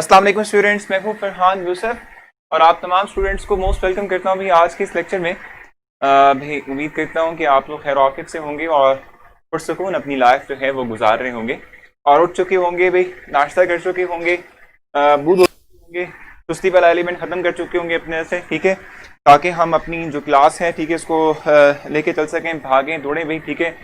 अस्सलाम वालेकुम स्टूडेंट्स, मैं हूं फरहान यूसुफ और आप तमाम स्टूडेंट्स को मोस्ट वेलकम करता हूं भाई आज के इस लेक्चर में। भाई उम्मीद करता हूं कि आप लोग खैर औफियत से होंगे और पुरसुकून अपनी लाइफ जो है वो गुजार रहे होंगे और उठ चुके होंगे भाई, नाश्ता कर चुके होंगे, बूढ़ हो चुके होंगे, सुस्ती वाला एलिमेंट ख़त्म कर चुके होंगे अपने से, ठीक है, ताकि हम अपनी जो क्लास है, ठीक है, इसको लेके चल सकें, भागें दौड़ें भाई, ठीक है,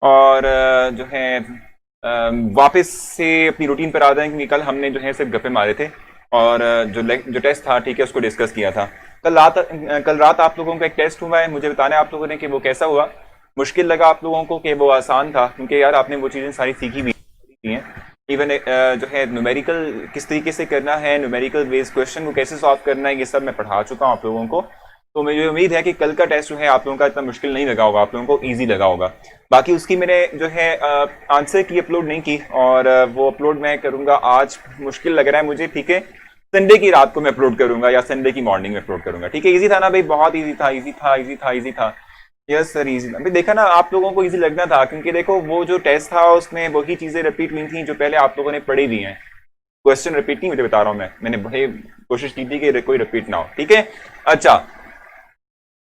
और जो है वापस से अपनी रूटीन पर आ जाएं क्योंकि कल हमने जो है सिर्फ गप्पे मारे थे और जो टेस्ट था, ठीक है, उसको डिस्कस किया था। कल रात आप लोगों का एक टेस्ट हुआ है, मुझे बताना है आप लोगों ने कि वो कैसा हुआ। मुश्किल लगा आप लोगों को कि वो आसान था? क्योंकि यार आपने वो चीज़ें सारी सीखी भी हैं। इवन जो है न्यूमेरिकल किस तरीके से करना है, न्यूमेरिकल बेस्ड क्वेश्चन को कैसे सॉल्व करना है, ये सब मैं पढ़ा चुका हूँ आप लोगों को। तो मुझे उम्मीद है कि कल का टेस्ट जो है आप लोगों का इतना मुश्किल नहीं लगा होगा, आप लोगों को ईजी लगा होगा। बाकी उसकी मैंने जो है आंसर की अपलोड नहीं की और वो अपलोड मैं करूँगा आज, मुश्किल लग रहा है मुझे, ठीक है, संडे की रात को मैं अपलोड करूँगा या संडे की मॉर्निंग में अपलोड करूँगा, ठीक है। ईजी था ना भाई? बहुत ईजी था, ईजी था, ईजी था, ईजी था। यस सर, ईजी था भाई। देखा ना, आप लोगों को ईजी लगना था क्योंकि देखो वो जो टेस्ट था उसमें वही चीज़ें रिपीट हुई थी जो पहले आप लोगों ने पढ़ी हुई हैं। क्वेश्चन रिपीट नहीं, मुझे बता रहा हूँ मैंने भाई कोशिश की थी कि कोई रिपीट ना हो, ठीक है। अच्छा,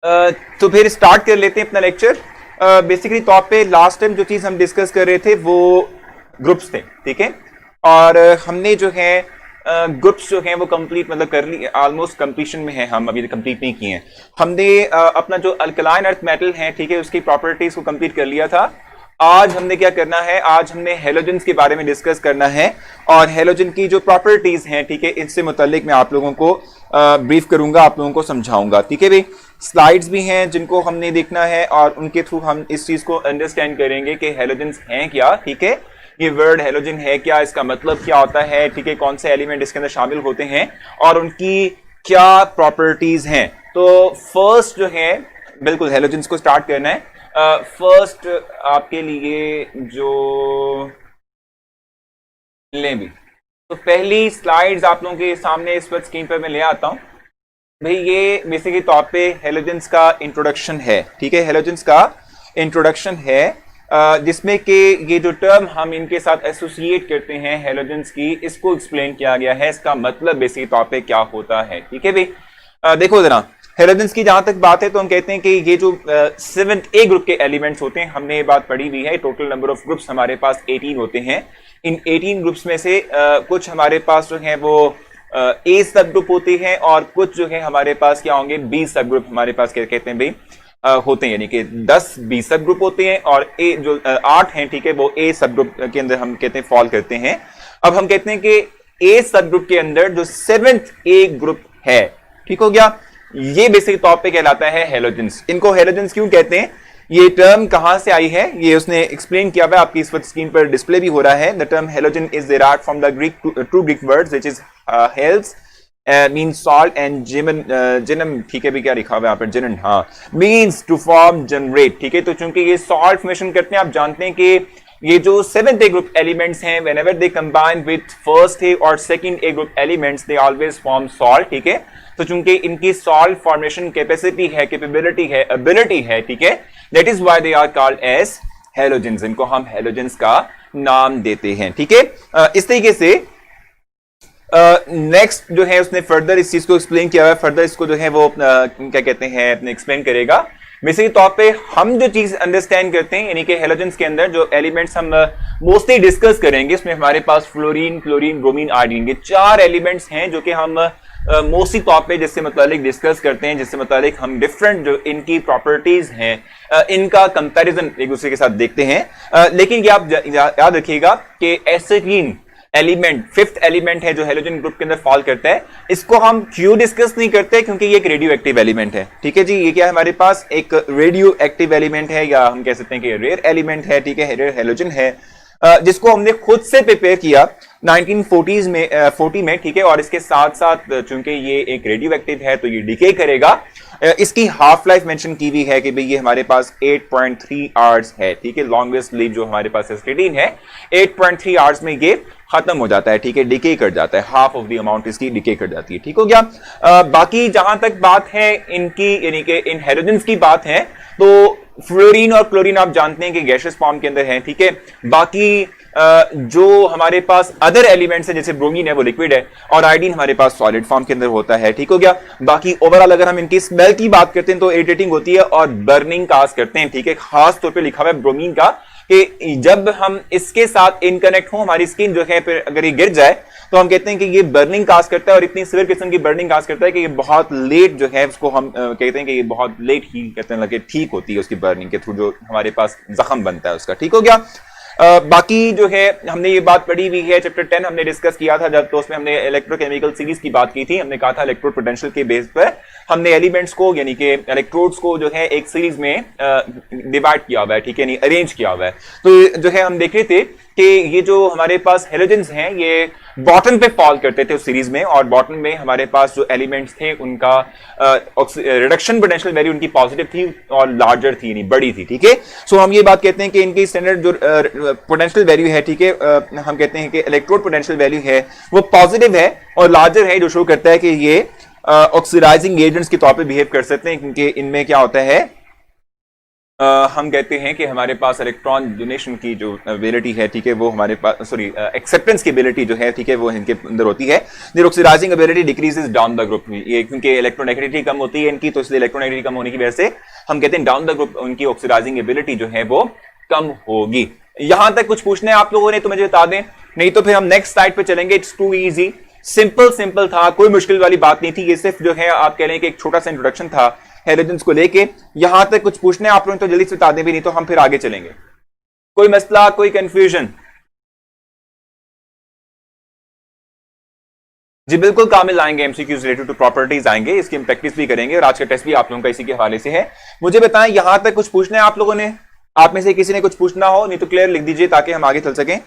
तो फिर स्टार्ट कर लेते हैं अपना लेक्चर। बेसिकली तौर पे लास्ट टाइम जो चीज़ हम डिस्कस कर रहे थे वो ग्रुप्स थे, ठीक है, और हमने जो है ग्रुप्स जो हैं वो कंप्लीट मतलब कर ली, ऑलमोस्ट कंप्लीशन में है, हम अभी कंप्लीट नहीं किए हैं। हमने अपना जो अल्कलाइन अर्थ मेटल है, ठीक है, उसकी प्रॉपर्टीज को कंप्लीट कर लिया था। आज हमने क्या करना है, आज हमने हेलोजन्स के बारे में डिस्कस करना है और हेलोजन की जो प्रॉपर्टीज हैं, ठीक है, इससे मुतालिक मैं आप लोगों को ब्रीफ करूंगा, आप लोगों को समझाऊंगा, ठीक है भाई। स्लाइड्स भी हैं जिनको हमने देखना है और उनके थ्रू हम इस चीज को अंडरस्टैंड करेंगे कि हेलोजन्स हैं क्या, ठीक है, ये वर्ड हेलोजन है क्या, इसका मतलब क्या होता है, ठीक है, कौन से एलिमेंट इसके अंदर शामिल होते हैं और उनकी क्या प्रॉपर्टीज हैं। तो फर्स्ट जो है बिल्कुल हेलोजन्स को स्टार्ट करना है। फर्स्ट आपके लिए जो लें भी, तो पहली स्लाइड्स आप लोगों के सामने इस वक्त स्क्रीन पर मैं ले आता हूं भाई। ये बेसिकली तौर पे हेलोजन्स का इंट्रोडक्शन है, ठीक है, हेलोजन्स का इंट्रोडक्शन है जिसमें कि ये जो टर्म हम इनके साथ एसोसिएट करते हैं हेलोजन्स की, इसको एक्सप्लेन किया गया है, इसका मतलब बेसिकली तौर पे क्या होता है, ठीक है भाई। देखो जरा, हेलोजन्स की जहां तक बात है तो हम कहते हैं कि ये जो 7th ए ग्रुप के एलिमेंट्स होते हैं, हमने ये बात पढ़ी हुई है, टोटल नंबर ऑफ ग्रुप्स हमारे पास 18 होते हैं। इन 18 ग्रुप्स में से कुछ हमारे पास जो है वो ए सब ग्रुप होते हैं और कुछ जो है हमारे पास क्या होंगे, बी सब ग्रुप हमारे पास क्या कहते हैं भाई होते हैं, यानी कि 10 बी सब ग्रुप होते हैं और ए जो 8 हैं, ठीक है, वो ए सब ग्रुप के अंदर हम कहते हैं फॉल करते हैं। अब हम कहते हैं कि ए सब ग्रुप के अंदर जो 7th ए ग्रुप है, ठीक हो गया, ये बेसिक तौर पे कहलाता है हेलोजन्स। इनको हेलोजन्स क्यों कहते हैं, ये टर्म कहां से आई है, ये उसने एक्सप्लेन किया हुआ है, आपकी इस वक्त स्क्रीन पर डिस्प्ले भी हो रहा है। The term halogen is derived from the Greek two Greek words which is hals means salt and जिनम, ठीक है भी, क्या लिखा हुआ है यहाँ पर, जिनन, हाँ, मीन्स टू फॉर्म जनरेट, ठीक है। तो चूंकि ये सॉल्ट फॉर्मेशन करते हैं, आप जानते हैं कि ये जो 7th ए ग्रुप एलिमेंट्स हैं, whenever they combine with first A और second A group elements they always form salt, ठीक है। तो चूंकि इनकी सॉल्ट फॉर्मेशन कैपेसिटी है, कैपेबिलिटी है, एबिलिटी है, ठीक है, that is why they are called as halogens. इनको हम हेलोजन्स का नाम देते हैं, ठीक है। इस तरीके से नेक्स्ट जो है उसने फर्दर इस चीज को एक्सप्लेन किया है, फर्दर इसको जो है वो क्या कहते हैं अपने एक्सप्लेन करेगा। बेसिकली तौर पे हम जो चीज अंडरस्टैंड करते हैं, यानी कि हेलोजन्स के अंदर जो एलिमेंट्स हम मोस्टली डिस्कस करेंगे, इसमें हमारे पास फ्लोरीन, क्लोरीन, ब्रोमीन, आयोडीन, ये 4 एलिमेंट्स हैं जो कि हम मोस्टली तौर पे जिससे मुतालिक डिस्कस करते हैं, जिससे मुतालिक हम डिफरेंट जो इनकी प्रॉपर्टीज हैं इनका कंपैरिजन एक दूसरे के साथ देखते हैं। लेकिन ये आप याद रखिएगा कि एसिटीन एलिमेंट 5th एलिमेंट है जो हेलोजन ग्रुप के अंदर फॉल करता है, इसको हम क्यों डिस्कस नहीं करते, क्योंकि ये एक रेडियो एक्टिव एलिमेंट है, ठीक है जी। ये क्या है हमारे पास, एक रेडियो एक्टिव एलिमेंट है, या हम कह सकते हैं कि रेयर एलिमेंट है, ठीक है, रेयर हेलोजन है, जिसको हमने खुद से प्रिपेयर किया 1940s में 40 में, ठीक है। और इसके साथ साथ चूंकि ये एक रेडियो एक्टिव है तो ये डिके करेगा। इसकी हाफ लाइफ मेंशन की हुई है कि भाई ये हमारे पास 8.3 आवर्स है, ठीक है, लॉन्गेस्ट लिव जो हमारे पास एस्टेटीन है 8.3 आवर्स में ये खत्म हो जाता है, ठीक है, डिके कर जाता है, हाफ ऑफ द अमाउंट इसकी डिके कर जाती है, ठीक हो गया। बाकी जहां तक बात है इनकी, यानी कि इन हेलोजन्स की बात है, तो फ्लोरीन और क्लोरीन आप जानते हैं कि गैसियस फॉर्म के अंदर है, ठीक है। बाकी जो हमारे पास अदर एलिमेंट्स है जैसे ब्रोमीन है वो लिक्विड है और आयोडीन हमारे पास सॉलिड फॉर्म के अंदर होता है। ठीक हो गया। बाकी ओवरऑल अगर हम इनकी स्मेल की बात करते हैं तो इरिटेटिंग होती है और बर्निंग काज करते हैं। ठीक है, खास तौर पे लिखा हुआ है ब्रोमीन का कि जब हम इसके साथ इनकनेक्ट हो हमारी स्किन जो है फिर अगर ये गिर जाए तो हम कहते हैं कि ये बर्निंग काज करता है और इतनी सिवियर किस्म की बर्निंग काज करता है कि ये बहुत लेट जो है उसको हम कहते हैं कि ये बहुत लेट हील करने लगे ठीक होती है उसकी बर्निंग के थ्रू जो हमारे पास जख्म बनता है उसका। ठीक हो गया। बाकी जो है हमने ये बात पढ़ी हुई है चैप्टर 10 हमने डिस्कस किया था जब, तो उसमें हमने इलेक्ट्रोकेमिकल सीरीज की बात की थी। हमने कहा था इलेक्ट्रोड पोटेंशियल के बेस पर हमने एलिमेंट्स को यानी कि इलेक्ट्रोड्स को जो है एक सीरीज में डिवाइड किया हुआ है। ठीक है, नहीं अरेंज किया हुआ है। तो जो है हम देख रहे थे कि ये जो हमारे पास हेलोजेंस हैं ये बॉटम पे फॉल करते थे उस सीरीज में और बॉटम में हमारे पास जो एलिमेंट्स थे उनका रिडक्शन पोटेंशियल वैल्यू उनकी पॉजिटिव थी और लार्जर थी यानी बड़ी थी। ठीक है, सो हम ये बात कहते हैं कि इनकी स्टैंडर्ड जो पोटेंशियल वैल्यू है, ठीक है, हम कहते हैं कि इलेक्ट्रोड पोटेंशियल वैल्यू है वो पॉजिटिव है और लार्जर है, जो शो करता है कि ये ऑक्सीडाइजिंग एजेंट्स के तौर पे बिहेव कर सकते हैं क्योंकि इनमें क्या होता है हम कहते हैं कि हमारे पास इलेक्ट्रॉन डोनेशन की जो एबिलिटी है, ठीक है, वो हमारे पास सॉरी एक्सेप्टेंस की एबिलिटी जो है, ठीक है, वो इनके अंदर होती है। Their oxidising ability decreases down the group, ये क्योंकि इलेक्ट्रोनेगेटिविटी कम होती है इनकी तो इसलिए इलेक्ट्रोनेगेटिविटी कम होने की वजह से हम कहते हैं डाउन द ग्रुप उनकी ऑक्सीडाइजिंग एबिलिटी जो है वो कम होगी। यहां तक कुछ पूछना है आप लोगों ने तो मुझे बता दें, नहीं तो फिर हम नेक्स्ट स्लाइड पे चलेंगे। इट्स टू इजी, सिंपल था, कोई मुश्किल वाली बात नहीं थी। ये सिर्फ जो है आप कह रहे हैं कि एक छोटा सा इंट्रोडक्शन था हेलोजेंस को लेके। यहां तक कुछ पूछने आप लोग तो जल्दी से बता दें भी, नहीं तो हम फिर आगे चलेंगे। कोई मसला, कोई कंफ्यूजन? जी बिल्कुल कामिल आएंगे, एमसीक्यूज रिलेटेड टू प्रॉपर्टीज आएंगे, इसकी हम प्रैक्टिस भी करेंगे और आज का टेस्ट भी आप लोगों का इसी के हवाले से है। मुझे बताएं यहां तक कुछ पूछना है आप लोगों ने? आप में से किसी ने कुछ पूछना हो नहीं तो क्लियर लिख दीजिए ताकि हम आगे चल सकें।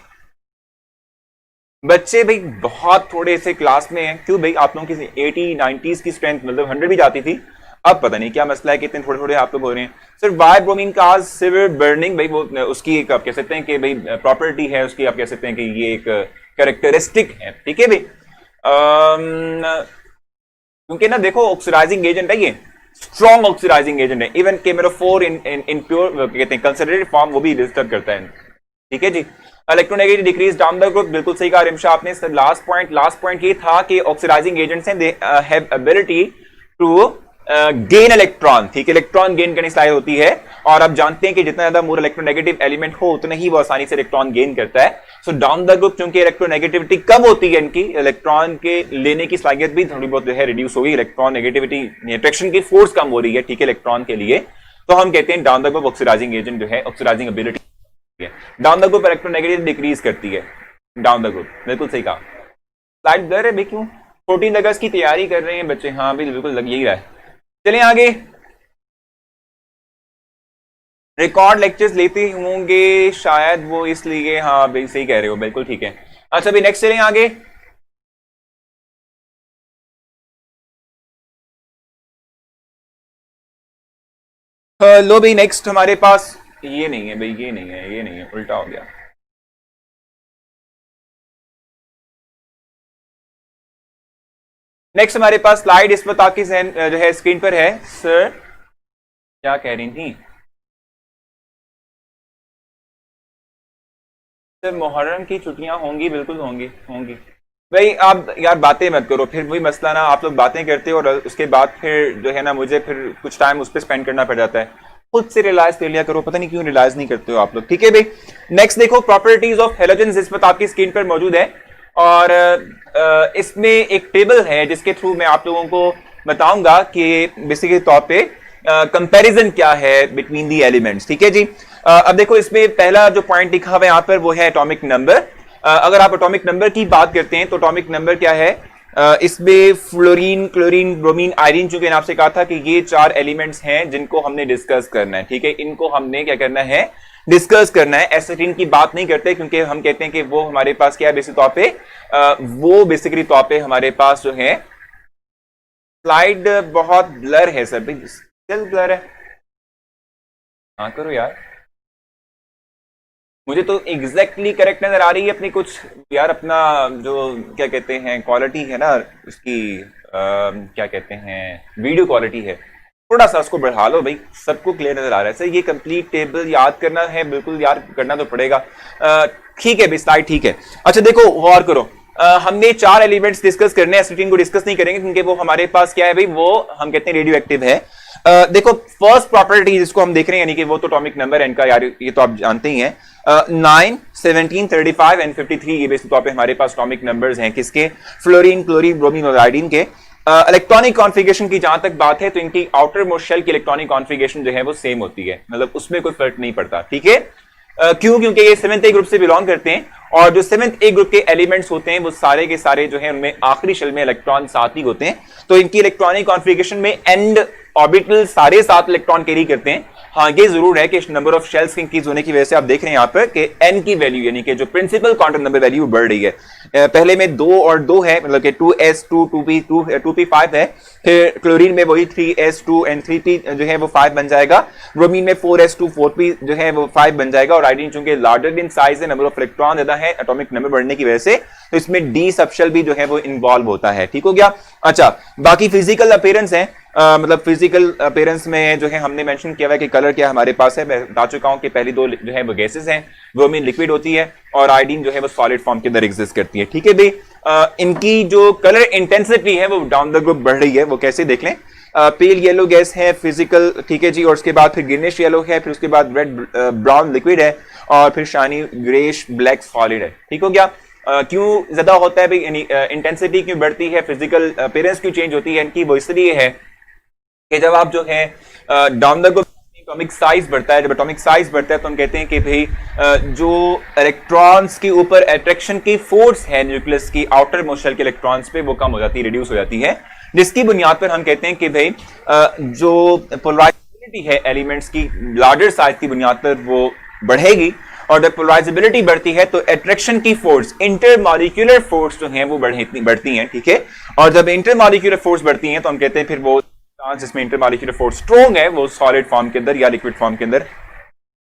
बच्चे भाई बहुत थोड़े से क्लास में हैं, क्यों भाई? आप लोगों की 80 90s की स्ट्रेंथ मतलब 100 भी जाती थी, अब पता नहीं क्या मसला है कि इतने थोड़े थोड़े आप लोग हो रहे हैं। सिर्फ वाई ब्रोमीन काज सिवियर बर्निंग, भाई वो उसकी एक आप कह सकते हैं कि भाई प्रॉपर्टी है उसकी, आप कह सकते हैं कि ये एक कैरेक्टरिस्टिक है। ठीक है भाई, क्योंकि ना देखो ऑक्सीडाइजिंग एजेंट है, ये स्ट्रॉन्ग ऑक्सीडाइजिंग एजेंट है। इवन केमेरोफोर इन प्योर कहते हैं कंसंट्रेटेड फॉर्म वो भी डिस्टर्ब करता है। ठीक है जी। Electronegative decrease down the group, बिल्कुल सही कहा रिमशा आपने। लास्ट पॉइंट ये था कि ऑक्सीडाइजिंग एजेंट्स हैं, they have ability to gain electron. ठीक है, इलेक्ट्रॉन गेन करने की होती है और आप जानते हैं कि जितना ज्यादा मोर इलेक्ट्रोनेगेटिव एलिमेंट हो उतना ही वो आसानी से इलेक्ट्रॉन गेन करता है। सो डाउन द ग्रुप चूंकि इलेक्ट्रोनेगेटिविटी कम होती है, इनकी इलेक्ट्रॉन के लेने की सलाहियत भी थोड़ी बहुत जो है रिड्यूस होगी, इलेक्ट्रॉन नेगेटिविटी अट्रैक्शन की फोर्स कम हो रही है, ठीक है, इलेक्ट्रॉन के लिए, तो हम कहते हैं down the group oxidising agent जो है oxidising ability down the group electronegative decrease करती है। डाउन द ग्रुप बिल्कुल सही कहा। स्लाइड दर है भाई, क्यों 14 अगस्त की तैयारी कर रहे हैं बच्चे? हाँ भाई बिल्कुल लग यही रहा है। चलिए आगे, रिकॉर्ड लेक्चर्स लेते होंगे शायद वो इसलिए, हाँ भाई सही कह रहे हो, बिल्कुल ठीक है। अच्छा भाई नेक्स्ट चलें आगे। लो भाई नेक्स्ट हमारे पास ये नहीं है भाई, ये नहीं है, ये नहीं है, उल्टा हो गया। नेक्स्ट हमारे पास स्लाइड इस वक्त आपकी जो है स्क्रीन पर है। सर क्या कह रही थी? सर मुहर्रम की छुट्टियां होंगी, बिल्कुल होंगी होंगी भाई। आप यार बातें मत करो, फिर वही मसला ना, आप लोग बातें करते हो और उसके बाद फिर जो है ना मुझे फिर कुछ टाइम उस पर स्पेंड करना पड़ जाता है। खुद से रियलाइज कर लिया करो, पता नहीं क्यों रियलाइज नहीं करते हो आप लोग। ठीक है भाई, नेक्स्ट देखो प्रॉपर्टीज ऑफ हेलोजेंस इस वक्त आपकी स्क्रीन पर मौजूद है और इसमें एक टेबल है जिसके थ्रू मैं आप लोगों को बताऊंगा कि बेसिकली तौर पे कंपैरिजन क्या है बिटवीन दी एलिमेंट्स। ठीक है जी। अब देखो इसमें पहला जो पॉइंट लिखा हुआ है यहां पर वो है एटॉमिक नंबर। अगर आप एटॉमिक नंबर की बात करते हैं तो एटॉमिक नंबर क्या है, इसमें फ्लोरीन, क्लोरीन, ब्रोमीन, आयरन, चूंकि मैंने आपसे कहा था कि ये 4 एलिमेंट्स हैं जिनको हमने डिस्कस करना है। ठीक है, इनको हमने क्या करना है, डिस्कस करना है। एसिटिन की बात नहीं करते क्योंकि हम कहते हैं कि वो हमारे पास क्या है बेसिक तौर पे, वो बेसिकली तौर पे हमारे पास जो है, स्लाइड बहुत ब्लर है सर भाई, चल ब्लर है, हाँ करो यार, मुझे तो एग्जैक्टली करेक्ट नजर आ रही है अपनी कुछ यार, अपना जो क्या कहते हैं क्वालिटी है ना उसकी, क्या कहते हैं वीडियो क्वालिटी है, थोड़ा सा उसको बढ़ा लो भाई, सबको क्लियर नजर आ रहा है सर। ये कंप्लीट टेबल याद करना है, बिल्कुल याद करना तो पड़ेगा। ठीक है भाई, स्लाइड ठीक है। अच्छा देखो गौर करो, हमने 4 एलिमेंट्स डिस्कस करने हैं, एसिटिन को डिस्कस नहीं करेंगे क्योंकि वो हमारे पास क्या है भाई, वो हम कहते हैं रेडियो एक्टिव है। देखो फर्स्ट प्रॉपर्टी जिसको हम देख रहे हैं, यानी कि वो तो एटॉमिक नंबर है इनका यार, ये तो आप जानते ही हैं। 9, 17, 35 एंड 53 ये बेसिक तौर पे हमारे पास एटॉमिक नंबर्स हैं किसके, फ्लोरीन, क्लोरीन, ब्रोमीन और आयोडीन के। इलेक्ट्रॉनिक कॉन्फ़िगरेशन की जहां तक बात है तो इनकी आउटर मोस्ट शेल की इलेक्ट्रॉनिक कॉन्फ़िगरेशन जो है वो सेम होती है, मतलब उसमें कोई फर्क नहीं पड़ता, ठीक है। क्यों? क्योंकि ये 7th ए ग्रुप से बिलोंग करते हैं और जो 7th ए ग्रुप के एलिमेंट्स होते हैं वो सारे के सारे जो है उनमें आखिरी शेल में इलेक्ट्रॉन 7 ही होते हैं, तो इनकी इलेक्ट्रॉनिक कॉन्फ़िगरेशन में एंड ऑर्बिटल सारे 7 इलेक्ट्रॉन कैरी करते हैं। हाँ ये जरूर है कि नंबर ऑफ शेल्स के इंक्रीज होने की वजह से आप देख रहे हैं यहाँ पर कि एन की वैल्यू यानी कि जो प्रिंसिपल क्वांटम नंबर वैल्यू बढ़ रही है। पहले में 2 और 2 है, मतलब कि 2s2 2p5 है, फिर क्लोरीन में वही 3s2 एंड 3p जो है वो 5 बन जाएगा, ब्रोमीन में 4s2 4p जो है वो 5 बन जाएगा, और आयोडीन चूंकि लार्जर इन साइज है, नंबर ऑफ इलेक्ट्रॉन ज्यादा है एटॉमिक नंबर बढ़ने की वजह से, तो इसमें डी सबशेल भी जो है वो इन्वॉल्व होता है, ठीक हो गया। अच्छा बाकी फिजिकल अपीयरेंस है, मतलब फिजिकल अपीयरेंस में जो है हमने मेंशन किया हुआ है कि कलर क्या हमारे पास है, मैं बता चुका हूं कि पहली 2 जो है वो गैसेस हैं, ब्रोमीन लिक्विड होती है और आयोडीन जो है वो सॉलिड फॉर्म के अंदर एग्जिस्ट करती है, ठीक है भाई। इनकी जो कलर इंटेंसिटी है वो डाउन द ग्रुप बढ़ रही है, वो कैसे देख लें। पेल येलो गैस है फिजिकल, ठीक है जी, और उसके बाद फिर ग्रीनिश येलो है, फिर उसके बाद रेड ब्राउन लिक्विड है, और फिर शाइनी ग्रेश ब्लैक सॉलिड है, ठीक हो गया। क्यों ज्यादा होता है भाई, इंटेंसिटी क्यों बढ़ती है, फिजिकल अपीयरेंस क्यों चेंज होती है इनकी, वो इसलिए है कि जब आप जो है down the group atomic size बढ़ता है, जब एटॉमिक साइज बढ़ता है तो हम कहते हैं कि भाई जो इलेक्ट्रॉन्स के ऊपर अट्रैक्शन की फोर्स है न्यूक्लियस की आउटर मोस्ट शेल के इलेक्ट्रॉन्स पे, वो कम हो जाती है, रिड्यूस हो जाती है, जिसकी बुनियाद पर हम कहते हैं कि भाई जो पोलराइजेबिलिटी है एलिमेंट्स की लार्जर साइज की बुनियाद पर वो बढ़ेगी, और जब पोलराइजेबिलिटी बढ़ती है तो अट्रैक्शन की फोर्स, इंटरमॉलिक्यूलर फोर्स जो है वो बढ़ती हैं, ठीक है। और जब इंटरमॉलिक्यूलर फोर्स बढ़ती हैं तो हम कहते हैं फिर वो जिसमें इंटरमॉलिक्यूलर फोर्स स्ट्रॉन्ग है वो सॉलिड फॉर्म के अंदर या लिक्विड फॉर्म के अंदर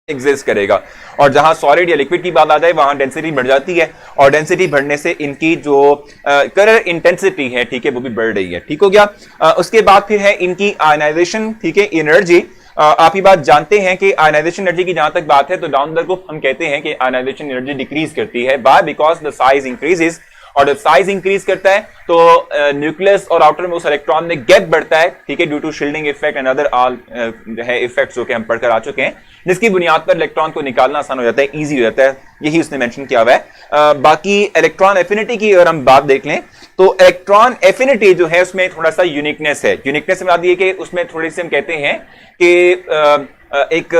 एग्जिस्ट करेगा, और जहां सॉलिड या लिक्विड की बात आ जाए वहां डेंसिटी बढ़ जाती है, और डेंसिटी बढ़ने से इनकी जो कलर इंटेंसिटी है, ठीक है, वो भी बढ़ रही है, ठीक हो गया। उसके बाद फिर है इनकी आयनाइजेशन, ठीक है, एनर्जी। आप ये बात जानते हैं कि आयनाइजेशन एनर्जी की जहां तक बात है तो डाउन द ग्रुप हम कहते हैं कि आयनाइजेशन एनर्जी डिक्रीज करती है, by because the size increases, और जब साइज इंक्रीज करता है तो न्यूक्लियस और आउटर मोस्ट इलेक्ट्रॉन में गैप बढ़ता है, ठीक है, due to shielding effect and other all है इफेक्ट्स जो कि हम पढ़कर आ चुके हैं, जिसकी बुनियाद पर इलेक्ट्रॉन को निकालना आसान हो जाता है, इजी हो जाता है, यही उसने मेंशन किया हुआ है। बाकी इलेक्ट्रॉन एफिनिटी की अगर हम बात देख लें तो इलेक्ट्रॉन एफिनिटी जो है उसमें थोड़ा सा यूनिकनेस है, यूनिकनेस में ये कि उसमें थोड़ी सी हम कहते हैं कि एक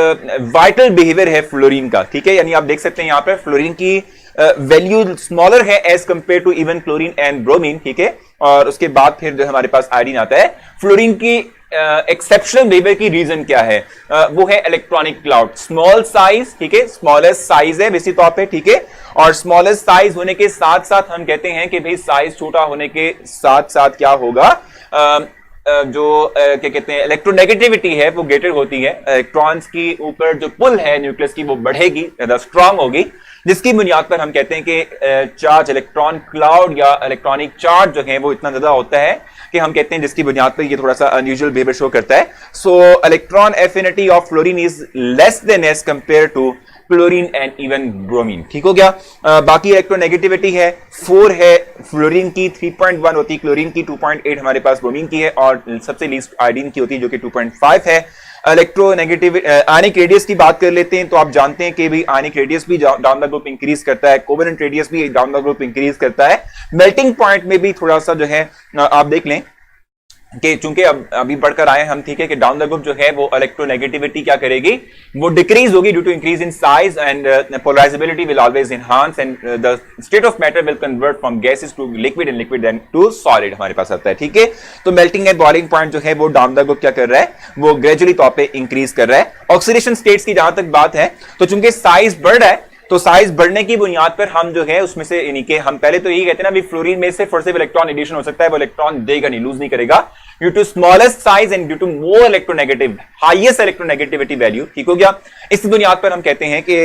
वाइटल बिहेवियर है फ्लोरीन का, ठीक है, यानी आप देख सकते हैं यहाँ पर फ्लोरीन की वैल्यू स्मॉलर है as compare to even chlorine and bromine, ठीक है। और उसके बाद फिर जो हमारे पास आयोडीन आता है। फ्लोरीन की एक्सेप्शनल बिहेवियर की रीजन क्या है, वो है इलेक्ट्रॉनिक क्लाउड, स्मॉल साइज, ठीक है, स्मॉलेस्ट साइज है बेसिक तौर पे, ठीक है, और स्मॉलेस्ट साइज होने के साथ साथ हम कहते हैं कि भाई साइज छोटा होने के साथ साथ क्या होगा, जो क्या कहते हैं इलेक्ट्रोनेगेटिविटी है वो ग्रेटर होती है, इलेक्ट्रॉन्स की ऊपर जो पुल है न्यूक्लियस की वो बढ़ेगी, ज्यादा स्ट्रांग होगी, जिसकी बुनियाद पर हम कहते हैं कि चार्ज इलेक्ट्रॉन क्लाउड या इलेक्ट्रॉनिक चार्ज जो है वो इतना ज्यादा होता है कि हम कहते हैं जिसकी बुनियाद पर ये थोड़ा सा अनयूजुअल बिहेवियर शो करता है। So electron affinity of fluorine is less than as compare to chlorine and even bromine, ठीक हो गया। बाकी इलेक्ट्रोनेगेटिविटी है 4 है फ्लोरीन की, 3.1 होती है क्लोरीन की, 2.8 हमारे पास ब्रोमीन की है, और सबसे लीस्ट आयोडीन की होती है जो कि 2.5 है। इलेक्ट्रोनेगेटिव आयनिक रेडियस की बात कर लेते हैं तो आप जानते हैं कि भी आयनिक रेडियस भी डाउन द ग्रुप इंक्रीज करता है, कोवेलेंट रेडियस भी डाउन द ग्रुप इंक्रीज करता है, मेल्टिंग पॉइंट में भी थोड़ा सा जो है आप देख लें कि चूंकि अभी पढ़कर आए हम, ठीक है, कि डाउन द ग्रुप जो है वो इलेक्ट्रोनेगेटिविटी क्या करेगी, वो डिक्रीज होगी due to increase in size, and polarisability will always enhance, and the state of matter will convert from gases to liquid and liquid then to solid हमारे पास आता है, ठीक है। तो मेल्टिंग एंड बॉइलिंग पॉइंट जो है वो डाउन द ग्रुप क्या कर रहा है, वो ग्रेजुअली तौर पे इंक्रीज कर रहा है। ऑक्सीडेशन स्टेट्स की जहां तक बात है तो चूंकि साइज बढ़ रहा है तो साइज बढ़ने की बुनियाद पर हम जो है उसमें से यानी कि हम पहले तो यही कहते हैं ना, फ्लोरीन में से फिर से इलेक्ट्रॉन एडिशन हो सकता है, वो इलेक्ट्रॉन देगा नहीं, लूज नहीं करेगा, due to smallest size and due to more electronegative highest electronegativity value, ठीक हो गया। इस बुनियाद पर हम कहते हैं कि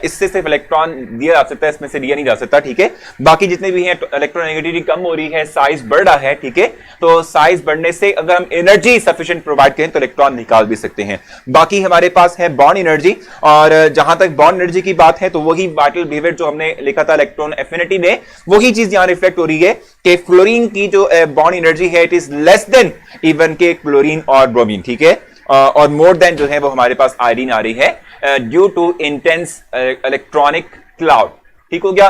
इससे सिर्फ इलेक्ट्रॉन दिया जा सकता है, इसमें से दिया नहीं जा सकता, ठीक है। बाकी जितने भी हैं इलेक्ट्रोनेगेटिविटी कम हो रही है, साइज बढ़ रहा है, ठीक है। तो साइज बढ़ने से अगर हम एनर्जी सफिशिएंट प्रोवाइड करें तो इलेक्ट्रॉन निकाल भी सकते हैं। बाकी हमारे पास है बॉन्ड एनर्जी, और जहां तक बॉन्ड एनर्जी की बात है तो वही वाइटल बिहेवियर जो हमने लिखा था इलेक्ट्रॉन एफिनिटी में, वही चीज यहां रिफ्लेक्ट हो रही है कि फ्लोरीन की जो बॉन्ड एनर्जी है it is less then even के क्लोरीन और ब्रोमीन, ठीक है। और मोर देन जो है वो हमारे पास आयोडीन आ रही है due to intense electronic cloud, ठीक हो गया।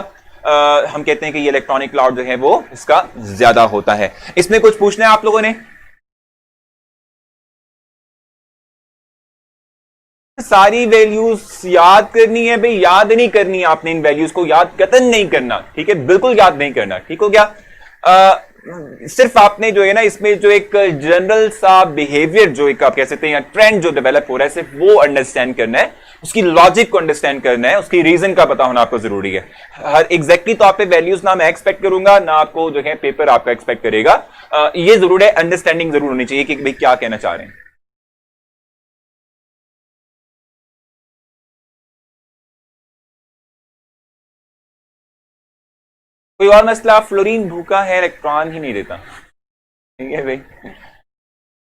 हम कहते हैं कि ये इलेक्ट्रॉनिक क्लाउड जो है वो इसका ज्यादा होता है। इसमें कुछ पूछना है आप लोगों ने? सारी वैल्यूज याद करनी है भाई, याद नहीं करनी है आपने, इन वैल्यूज को याद कतन नहीं करना, ठीक है, बिल्कुल याद नहीं करना, ठीक हो गया। सिर्फ आपने जो है ना इसमें जो एक जनरल सा बिहेवियर जो एक आप कह सकते हैं या ट्रेंड जो डेवलप हो रहा है सिर्फ वो अंडरस्टैंड करना है, उसकी लॉजिक को अंडरस्टैंड करना है, उसकी रीजन का पता होना आपको जरूरी है। हर एग्जैक्टली तौर पे वैल्यूज ना मैं एक्सपेक्ट करूंगा ना आपको जो है पेपर आपका एक्सपेक्ट करेगा। ये जरूर है, अंडरस्टैंडिंग जरूर होनी चाहिए कि भाई क्या कहना चाह रहे हैं। कोई और मसला? फ्लोरीन भूखा है, इलेक्ट्रॉन ही नहीं देता, ठीक है भाई।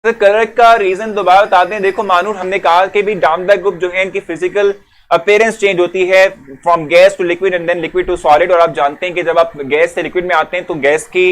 तो करेक्ट का रीजन दोबारा बताते हैं। देखो मानूर, हमने कहा कि भी डाउनबैक ग्रुप जो है इनकी फिजिकल अपीयरेंस चेंज होती है from gas to liquid and then liquid to solid, और आप जानते हैं कि जब आप गैस से लिक्विड में आते हैं तो गैस की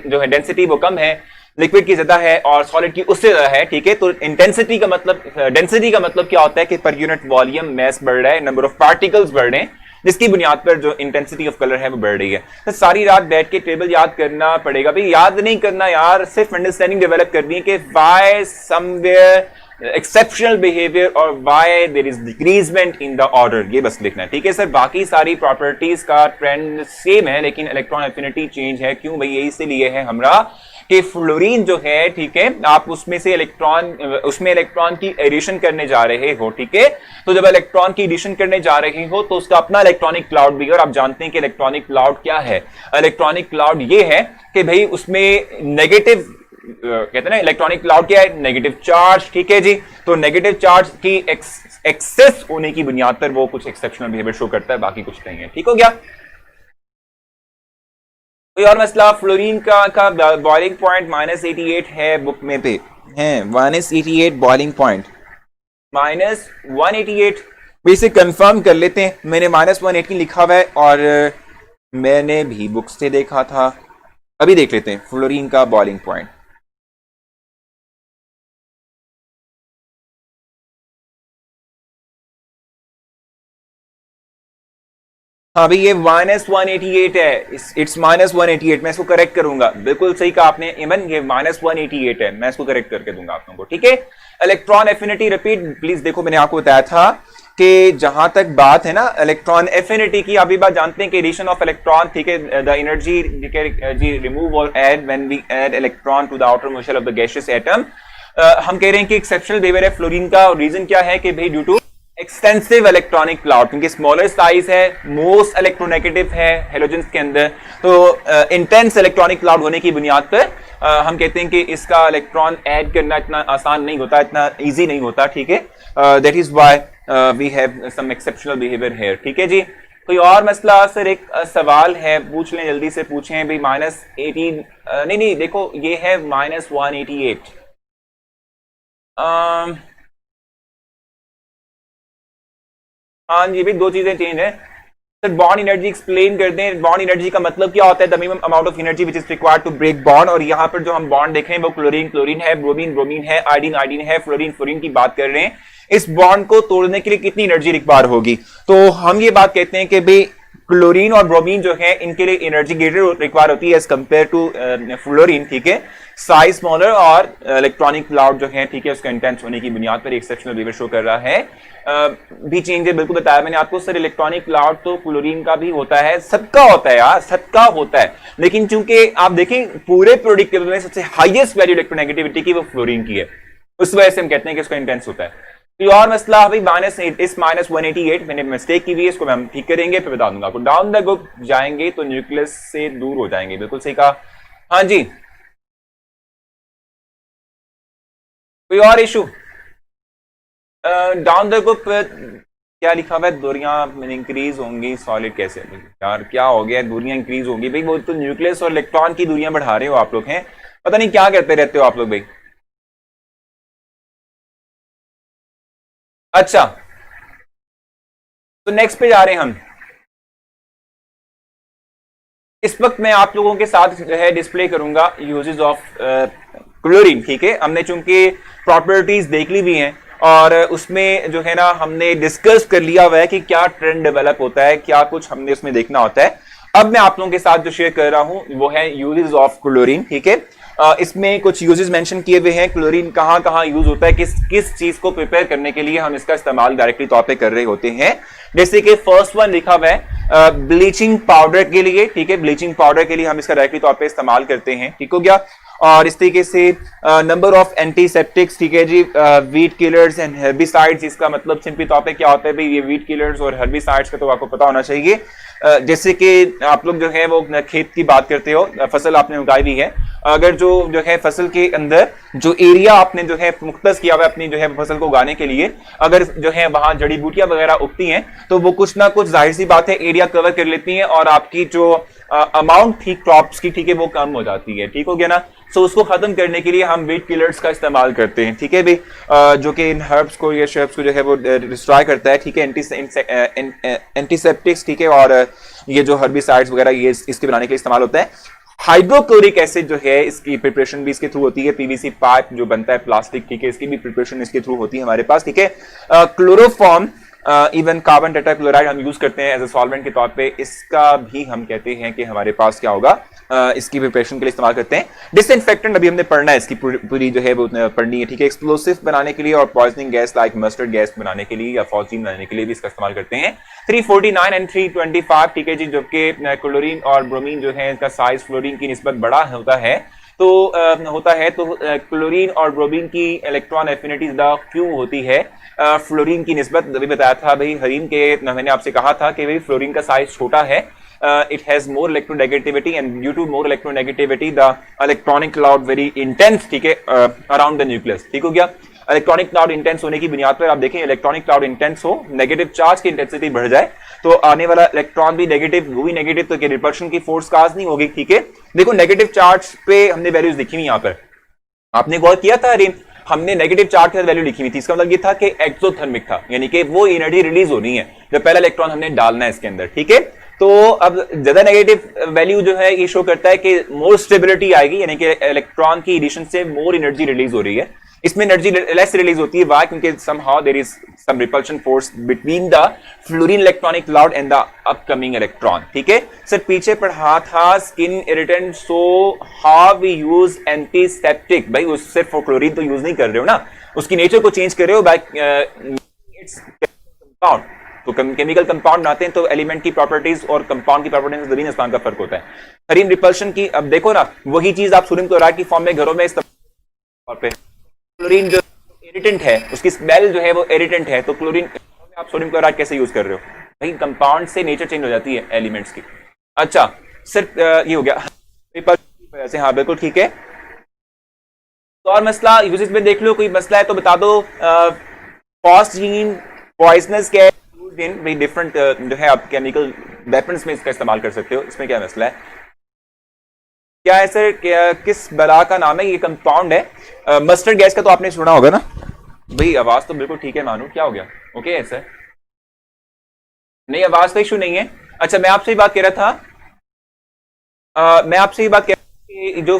जो है डेंसिटी वो कम है, लिक्विड की ज्यादा है और सॉलिड की उससे ज्यादा है, ठीक है। तो इंटेंसिटी का मतलब, डेंसिटी का मतलब क्या होता है कि पर यूनिट वॉल्यूम मैस बढ़ रहा है, नंबर ऑफ पार्टिकल्स बढ़ रहे हैं, जिसकी बुनियाद पर जो इंटेंसिटी ऑफ कलर है वो बढ़ रही है। तो सारी रात बैठ के टेबल याद करना पड़ेगा भाई, याद नहीं करना यार, सिर्फ अंडरस्टैंडिंग डेवलप करनी है कि व्हाई समवेयर एक्सेप्शनल बिहेवियर और why there is decreasement in the order, ये बस लिखना है, ठीक है सर। बाकी सारी प्रॉपर्टीज का ट्रेंड सेम है लेकिन इलेक्ट्रॉन एफिनिटी चेंज है। क्यों भाई? ये इसीलिए है हमरा कि फ्लोरीन जो है, ठीक है, आप उसमें से उसमें इलेक्ट्रॉन की एडिशन करने जा रहे हो, ठीक है। तो जब इलेक्ट्रॉन की एडिशन करने जा रहे हो तो उसका अपना इलेक्ट्रॉनिक क्लाउड भी है, और आप जानते हैं कि इलेक्ट्रॉनिक क्लाउड क्या है। इलेक्ट्रॉनिक क्लाउड ये है कि भाई उसमें नेगेटिव कहते हैं ना, इलेक्ट्रॉनिक क्लाउड क्या है? नेगेटिव चार्ज, ठीक है जी। तो नेगेटिव चार्ज की एक्सेस होने की बुनियाद पर वो कुछ एक्सेप्शनल बिहेवियर शो करता है, बाकी कुछ नहीं है, ठीक हो गया। कोई और मसला? फ्लोरीन का बॉइलिंग पॉइंट -88 है, बुक में पे है -88 बॉइलिंग पॉइंट, -188। इसे कंफर्म कर लेते हैं, मैंने -118 लिखा हुआ है और मैंने भी बुक से देखा था। अभी देख लेते हैं फ्लोरीन का बॉइलिंग पॉइंट। हाँ भाई ये -188 है, इट्स -188, मैं इसको करेक्ट करूंगा, बिल्कुल सही कहा आपने इमन, ये -188 है, मैं इसको करेक्ट करके दूंगा आप लोगों को, ठीक है। इलेक्ट्रॉन एफिनिटी रिपीट प्लीज, देखो मैंने आपको बताया था कि जहां तक बात है ना इलेक्ट्रॉन एफिनिटी की, अभी बात जानते हैं कि एडिशन ऑफ इलेक्ट्रॉन, ठीक है, द एनर्जी जी रिमूव और add when we add electron to the outer most shell of the gaseous atom. हम कह रहे हैं कि एक्सेप्शनल बिहेवियर है फ्लोरीन का, और रीजन क्या है कि भाई due to extensive electronic cloud, क्योंकि स्मॉलर साइज है, मोस्ट इलेक्ट्रोनेगेटिव है हेलोजेंस के अंदर, तो इंटेंस इलेक्ट्रॉनिक क्लाउड होने की बुनियाद पर हम कहते हैं कि इसका इलेक्ट्रॉन ऐड करना इतना आसान नहीं होता, इतना इजी नहीं होता, ठीक है। That is why we have some exceptional behaviour here, ठीक है जी। कोई और मसला? सर एक सवाल है, पूछ लें, जल्दी से पूछें भाई। -18 नहीं देखो ये है -188। हाँ जी भाई, दो चीजें चेंज है सर। बॉन्ड एनर्जी एक्सप्लेन कर दें, बॉन्ड एनर्जी का मतलब क्या होता है? The minimum amount of energy which is required to break bond, और यहाँ पर जो हम बॉन्ड देख रहे हैं वो क्लोरीन है, ब्रोमीन है, आयोडीन है, फ्लोरीन की बात कर रहे हैं। इस बॉन्ड को तोड़ने के लिए कितनी एनर्जी रिक्वायर होगी? तो हम ये बात कहते हैं कि भाई क्लोरीन और ब्रोमीन जो है इनके लिए एनर्जी ग्रेटर रिक्वायर होती है एज कंपेयर टू फ्लोरीन, ठीक है। साइज स्मॉलर और इलेक्ट्रॉनिक क्लाउड जो है, ठीक है, उसका इंटेंस होने की बुनियाद पर एक्सेप्शनल बिहेवियर शो कर रहा है। भी चेंज है, बिल्कुल बताया मैंने आपको सर। इलेक्ट्रॉनिक क्लाउड तो क्लोरीन का भी होता है, सबका होता है यार, सबका होता है, लेकिन चूंकि आप देखें पूरे प्रोडक्ट टेबल में सबसे हाईएस्ट वैल्यू इलेक्ट्रोनेगेटिविटी की वो फ्लोरीन की है, उस वजह से हम कहते हैं कि उसका इंटेंस होता है। तो और मसला भाई -188 मैंने मिस्टेक की हुई है, इसको हम ठीक करेंगे, फिर बता दूंगा आपको। डाउन द ग्रुप जाएंगे तो न्यूक्लियस से दूर हो जाएंगे, बिल्कुल सही कहा। हाँ जी कोई और इशू? डाउन द ग्रुप क्या लिखा हुआ है, दूरियां इंक्रीज होंगी, सॉलिड कैसे? यार क्या हो गया, दूरियां इंक्रीज होंगी भाई, वो तो न्यूक्लियस और इलेक्ट्रॉन की दूरियां बढ़ा रहे हो आप लोग हैं, पता नहीं क्या करते रहते हो आप लोग भाई। अच्छा, तो नेक्स्ट पे जा रहे हैं हम। इस वक्त मैं आप लोगों के साथ जो है डिस्प्ले करूंगा यूजेस ऑफ क्लोरीन। ठीक है, हमने चूंकि प्रॉपर्टीज देख ली हुई हैं और उसमें जो है ना हमने डिस्कस कर लिया हुआ है कि क्या ट्रेंड डेवलप होता है, क्या कुछ हमने उसमें देखना होता है। अब मैं आप लोगों के साथ जो शेयर कर रहा हूं वो है यूजेस ऑफ क्लोरीन। ठीक है, इसमें कुछ यूजेस मेंशन किए हुए हैं, क्लोरीन कहां कहां यूज होता है, किस किस चीज को प्रिपेयर करने के लिए हम इसका इस्तेमाल डायरेक्टली तौर पे कर रहे होते हैं। जैसे कि फर्स्ट वन लिखा हुआ है ब्लीचिंग पाउडर के लिए। ठीक है, ब्लीचिंग पाउडर के लिए हम इसका डायरेक्टली तौर पे इस्तेमाल करते हैं। ठीक हो गया। और इस तरीके से नंबर ऑफ एंटीसेप्टिक्स, ठीक है जी, वीट किलर्स एंड हर्बिसाइड्स। इसका मतलब सिंपली तौर पे क्या होता है भाई, ये वीट किलर्स और हर्बिसाइड्स का तो आपको पता होना चाहिए। जैसे कि आप लोग जो है वो खेत की बात करते हो, फसल आपने उगाई हुई है, अगर जो है फसल के अंदर जो एरिया आपने जो है मुख्तस किया हुआ है अपनी जो है फसल को उगाने के लिए, अगर जो है वहां जड़ी बूटियां वगैरह उगती हैं तो वो कुछ ना कुछ जाहिर सी बात है एरिया कवर कर लेती हैं और आपकी जो अमाउंट थी क्रॉप्स की, ठीक है, वो कम हो जाती है। ठीक हो गया ना। सो उसको खत्म करने के लिए हम वीट किलर्स का इस्तेमाल करते हैं। ठीक है भाई, जो कि इन हर्ब्स को या शर्ब्स को जो है वो डिस्ट्रॉय करता है। ठीक है, एंटीसेप्टिक्स, ठीक है, और ये जो हर्बिसाइड्स वगैरह ये इसके बनाने के लिए इस्तेमाल होता है। हाइड्रोक्लोरिक एसिड जो है इसकी प्रिपरेशन भी इसके थ्रू होती है। पीवीसी पाइप जो बनता है प्लास्टिक, ठीक है, इसकी भी प्रिपरेशन इसके थ्रू होती है हमारे पास। ठीक है, क्लोरोफॉर्म, इवन कार्बन टेट्राक्लोराइड हम यूज करते हैं एज ए सॉल्वेंट के तौर पे, इसका भी हम कहते हैं कि हमारे पास क्या होगा, इसकी प्रिपरेशन के लिए इस्तेमाल करते हैं। डिसइंफेक्टेंट अभी हमने पढ़ना है, इसकी पूरी जो है वो पढ़नी है। ठीक है, एक्सप्लोसिव बनाने के लिए और poisoning gas like mustard gas बनाने के लिए या फॉस्जीन बनाने के लिए भी इसका इस्तेमाल करते हैं। 349 एंड 325, ठीक है जी, जबकि क्लोरीन और ब्रोमीन जो है इसका साइज फ्लोरीन की निस्बत बड़ा होता है तो क्लोरीन और ब्रोमीन की इलेक्ट्रॉन एफिनिटी ज्यादा क्यों होती है फ्लोरीन की निस्बत? अभी बताया था भाई हरीम के, मैंने आपसे कहा था कि भाई फ्लोरीन का साइज छोटा है, it has more electronegativity and due to more electronegativity the electronic cloud very intense, ठीक है, around the nucleus। ठीक हो गया। इलेक्ट्रॉनिक क्लाउड इंटेंस होने की बुनियाद पर आप देखें इलेक्ट्रॉनिक क्लाउड इंटेंस हो, नेगेटिव चार्ज की इंटेंसिटी बढ़ जाए तो आने वाला इलेक्ट्रॉन भी नेगेटिव, वो भी नेगेटिव, तो रिपल्शन की फोर्स काज नहीं होगी। ठीक है, देखो नेगेटिव चार्ज पे हमने वैल्यूज लिखी हुई, यहां पर आपने गौर किया था अरीन, हमने नेगेटिव चार्ज की वैल्यू लिखी हुई थी। इसका मतलब ये था कि एक्सोथर्मिक था, यानी कि वो एनर्जी रिलीज होनी है जब पहला इलेक्ट्रॉन हमने डालना है इसके अंदर। ठीक है, तो अब ज्यादा नेगेटिव वैल्यू जो है ये शो करता है कि मोर स्टेबिलिटी आएगी, यानी कि इलेक्ट्रॉन की एडिशन से मोर एनर्जी रिलीज हो रही है। इसमें एनर्जी लेस रिलीज होती है, वाई? क्योंकि somehow there is some repulsion force between the fluorine electronic cloud and the upcoming electron. ठीक है सर, पीछे पढ़ा था skin irritant, so how we use antiseptic. भाई उस सिर्फ क्लोरीन तो यूज नहीं कर रहे हो ना, उसकी नेचर को चेंज कर रहे हो बाय कंपाउंड। तो केमिकल कंपाउंड बनाते हैं तो एलिमेंट की प्रॉपर्टीज और कंपाउंड की प्रॉपर्टीज में जमीन आसमान का फर्क होता है। हरीम रिपल्शन की अब देखो ना, वही चीज आप सोडियम क्लोराइड की फॉर्म में घरों में इस्तेमाल पे क्लोरीन जो इरिटेंट है, उसकी स्मेल जो है वो इरिटेंट है, तो क्लोरीन में आप सोडियम क्लोराइड कैसे यूज कर रहे हो? भाई कंपाउंड से नेचर चेंज हो जाती है एलिमेंट्स की। अच्छा सिर्फ ये हो गया वैसे, हाँ बिल्कुल ठीक है। तो और मसला यूजेस में देख लो, कोई मसला है तो बता दो। फॉस्जीन पॉइजनस गैस डिफरेंट जो है आप केमिकल वेपन्स में इसका इस्तेमाल कर सकते हो, इसमें क्या मसला है? क्या है सर, किस बला का नाम है? ये कंपाउंड है मस्टर्ड गैस का, तो आपने सुना होगा ना भाई। आवाज तो बिल्कुल ठीक है मानू, क्या हो गया? ओके है सर, नहीं आवाज का इशू नहीं है। अच्छा मैं आपसे ही बात कह रहा था, मैं आपसे ही बात कह रहा था कि जो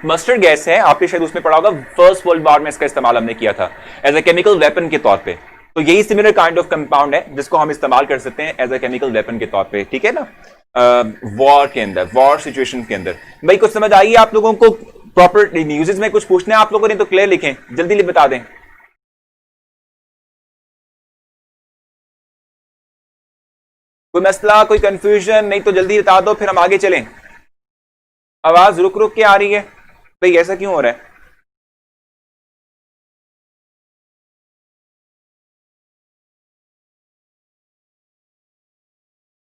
मस्टर्ड गैस है आपने शायद उसमें पढ़ा होगा, फर्स्ट वर्ल्ड वॉर में इसका इस्तेमाल हमने किया था एज ए केमिकल वेपन के तौर पे। तो यही सिमिलर काइंड ऑफ कंपाउंड है जिसको हम इस्तेमाल कर सकते हैं एज ए केमिकल वेपन के तौर पे। ठीक है ना, वॉर के अंदर, वॉर सिचुएशन के अंदर। भाई कुछ समझ आई आप लोगों को? प्रॉपर यूजेस में कुछ पूछना है आप लोगों ने तो क्लियर लिखें, जल्दी बता दें। कोई मसला, कोई कंफ्यूजन? नहीं तो जल्दी बता दो फिर हम आगे चलें। आवाज रुक रुक के आ रही है भाई, ऐसा क्यों हो रहा है?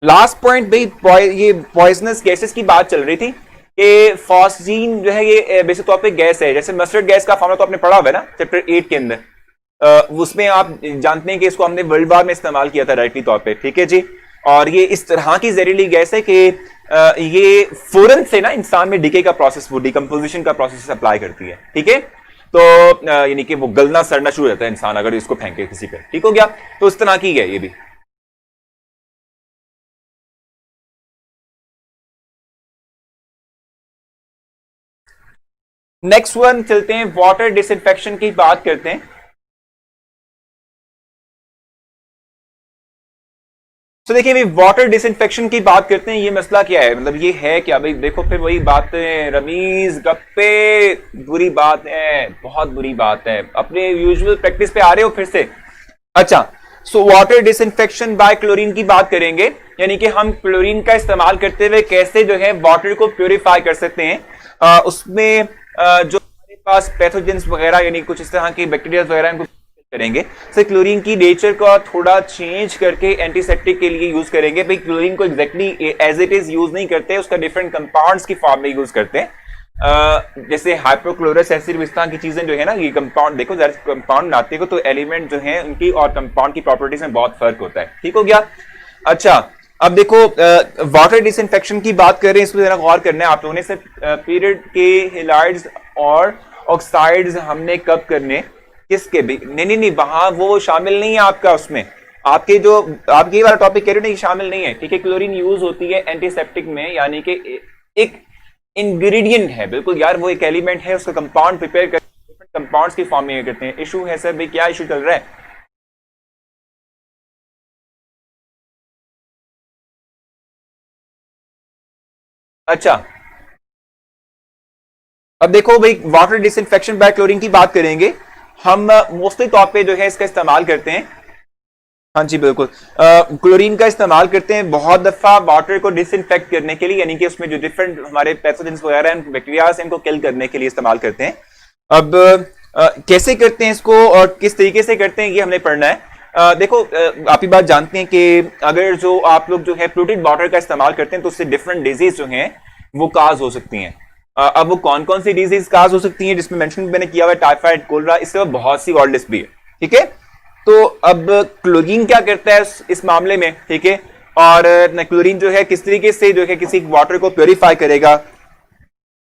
लास्ट पॉइंट भाई, ये पॉइजनस गैसेस की बात चल रही थी। कि फॉस्जीन जो है ये बेसिक तौर पे गैस है। जैसे मस्टर्ड गैस का फॉर्मूला तो आपने पढ़ा हुआ है ना चैप्टर 8 के अंदर, उसमें आप जानते हैं कि इसको हमने वर्ल्ड वार में इस्तेमाल किया था डायरेक्टली तौर पे, ठीक है जी। और ये इस तरह की जहरीली गैस है कि ये फौरन से ना इंसान में डिके का प्रोसेस, वो डिकम्पोजिशन का प्रोसेस अप्लाई करती है, ठीक है। तो यानी कि वो गलना सड़ना शुरू हो जाता है इंसान अगर इसको फेंके किसी पे, ठीक हो गया। तो इस तरह की है ये भी। नेक्स्ट वन चलते हैं, वाटर डिसइंफेक्शन की बात करते हैं। तो देखिए भाई वाटर डिसइंफेक्शन की बात करते हैं, ये मसला क्या है, मतलब ये है क्या भाई। देखो फिर वही बात है, रमीज गप्पे, बुरी बात है, बहुत बुरी बात है। अपने यूजुअल प्रैक्टिस पे आ रहे हो फिर से। अच्छा, so water disinfection by chlorine की बात करेंगे, यानी कि हम क्लोरीन का इस्तेमाल करते हुए कैसे जो है वाटर को प्योरीफाई कर सकते हैं। उसमें जो हमारे पास पैथोजेंस वगैरह यानी कुछ इस तरह की बैक्टीरिया वगैरह इनको करेंगे। सर क्लोरीन की नेचर को थोड़ा चेंज करके एंटीसेप्टिक के लिए यूज करेंगे। भाई क्लोरीन को exactly as it is use नहीं करते, उसका डिफरेंट कंपाउंड्स की फॉर्म में यूज करते हैं। जैसे हाइपोक्लोरस एसिड इस तरह की चीजें जो है ना, ये कंपाउंड देखो कंपाउंड बनाते हो तो एलिमेंट जो है उनकी और कंपाउंड की प्रॉपर्टीज में बहुत फर्क होता है, ठीक हो गया। अच्छा, अब देखो वाटर डिसइंफेक्शन की बात कर रहे हैं, इसमें जरा गौर करना है आप लोगों ने। सिर्फ पीरियड के हेलाइड्स और ऑक्साइड्स हमने कब करने, किसके भी नहीं, वहां वो शामिल नहीं है आपका। उसमें आपके जो आपके वाला टॉपिक कह रहे हो ना, शामिल नहीं है, ठीक है। क्लोरीन यूज होती है एंटीसेप्टिक में, यानी कि एक इंग्रेडिएंट है, बिल्कुल यार वो एक एलिमेंट है, उसका कंपाउंड प्रिपेयर कर कंपाउंड्स की फॉर्म में करते हैं। इशू है सर भाई, क्या इशू चल रहा है? अच्छा, अब देखो भाई वाटर डिसइंफेक्शन बाय क्लोरीन की बात करेंगे हम। मोस्टली तौर पे जो है इसका इस्तेमाल करते हैं, हाँ जी बिल्कुल, क्लोरीन का इस्तेमाल करते हैं बहुत दफा वाटर को डिसइंफेक्ट करने के लिए, यानी कि उसमें जो डिफरेंट हमारे पैथोजेंस वगैरह हैं, बैक्टीरिया इनको किल करने के लिए इस्तेमाल करते हैं। अब कैसे करते हैं इसको और किस तरीके से करते हैं, ये हमने पढ़ना है। देखो आप ही बात जानते हैं कि अगर जो आप लोग जो है प्लूटेड वाटर का इस्तेमाल करते हैं तो उससे डिफरेंट डिजीज जो हैं वो काज हो सकती हैं। अब वो कौन कौन सी डिजीज काज हो सकती हैं, जिसमें मेंशन मैंने किया हुआ है टाइफाइड, कोलरा, इससे बहुत सी और लिस्ट भी है, ठीक है। तो अब क्लोरीन क्या करता है इस मामले में, ठीक है। और क्लोरीन जो है किस तरीके से जो है किसी वाटर को प्योरीफाई करेगा,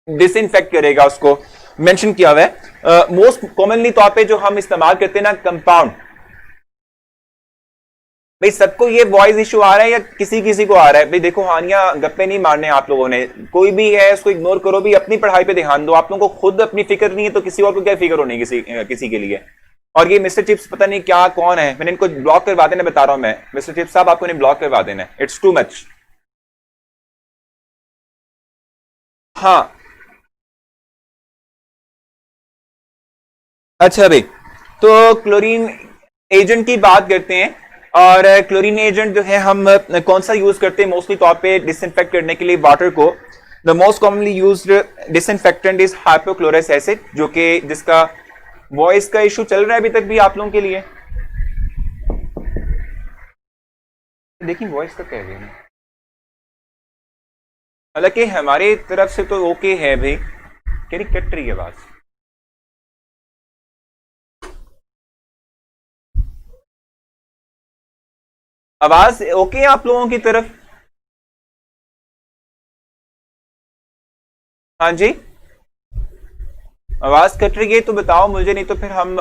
डिसइंफेक्ट करेगा, उसको मेंशन किया हुआ है। मोस्ट कॉमनली तौर पे जो हम इस्तेमाल करते हैं ना कंपाउंड, भाई सबको ये वॉइस इशू आ रहा है या किसी किसी को आ रहा है? भाई देखो हानिया गप्पे नहीं मारने आप लोगों ने, कोई भी है उसको इग्नोर करो भी, अपनी पढ़ाई पे ध्यान दो। आप लोगों को खुद अपनी फिक्र नहीं है तो किसी और को क्या फिक्र होनी किसी के लिए। और ये मिस्टर चिप्स पता नहीं क्या कौन है, मैंने इनको ब्लॉक करवा देना, बता रहा हूं मैं। मिस्टर चिप्स साहब आपको इन्हें ब्लॉक करवा देना है, इट्स टू मच। हाँ, अच्छा भाई, तो क्लोरीन एजेंट की बात करते हैं। और क्लोरीन एजेंट जो है हम कौन सा यूज करते हैं मोस्टली तौर पे डिसइंफेक्ट करने के लिए वाटर को? The most commonly used disinfectant is hypochlorous acid, जो कि जिसका वॉइस का इशू चल रहा है अभी तक भी आप लोगों के लिए। देखिए वॉइस का कह रहे हैं, हालांकि हमारे तरफ से तो ओके है भाई, कह रही कट रही है आवाज। आवाज ओके है आप लोगों की तरफ? हाँ जी, आवाज कट रही है तो बताओ मुझे, नहीं तो फिर हम,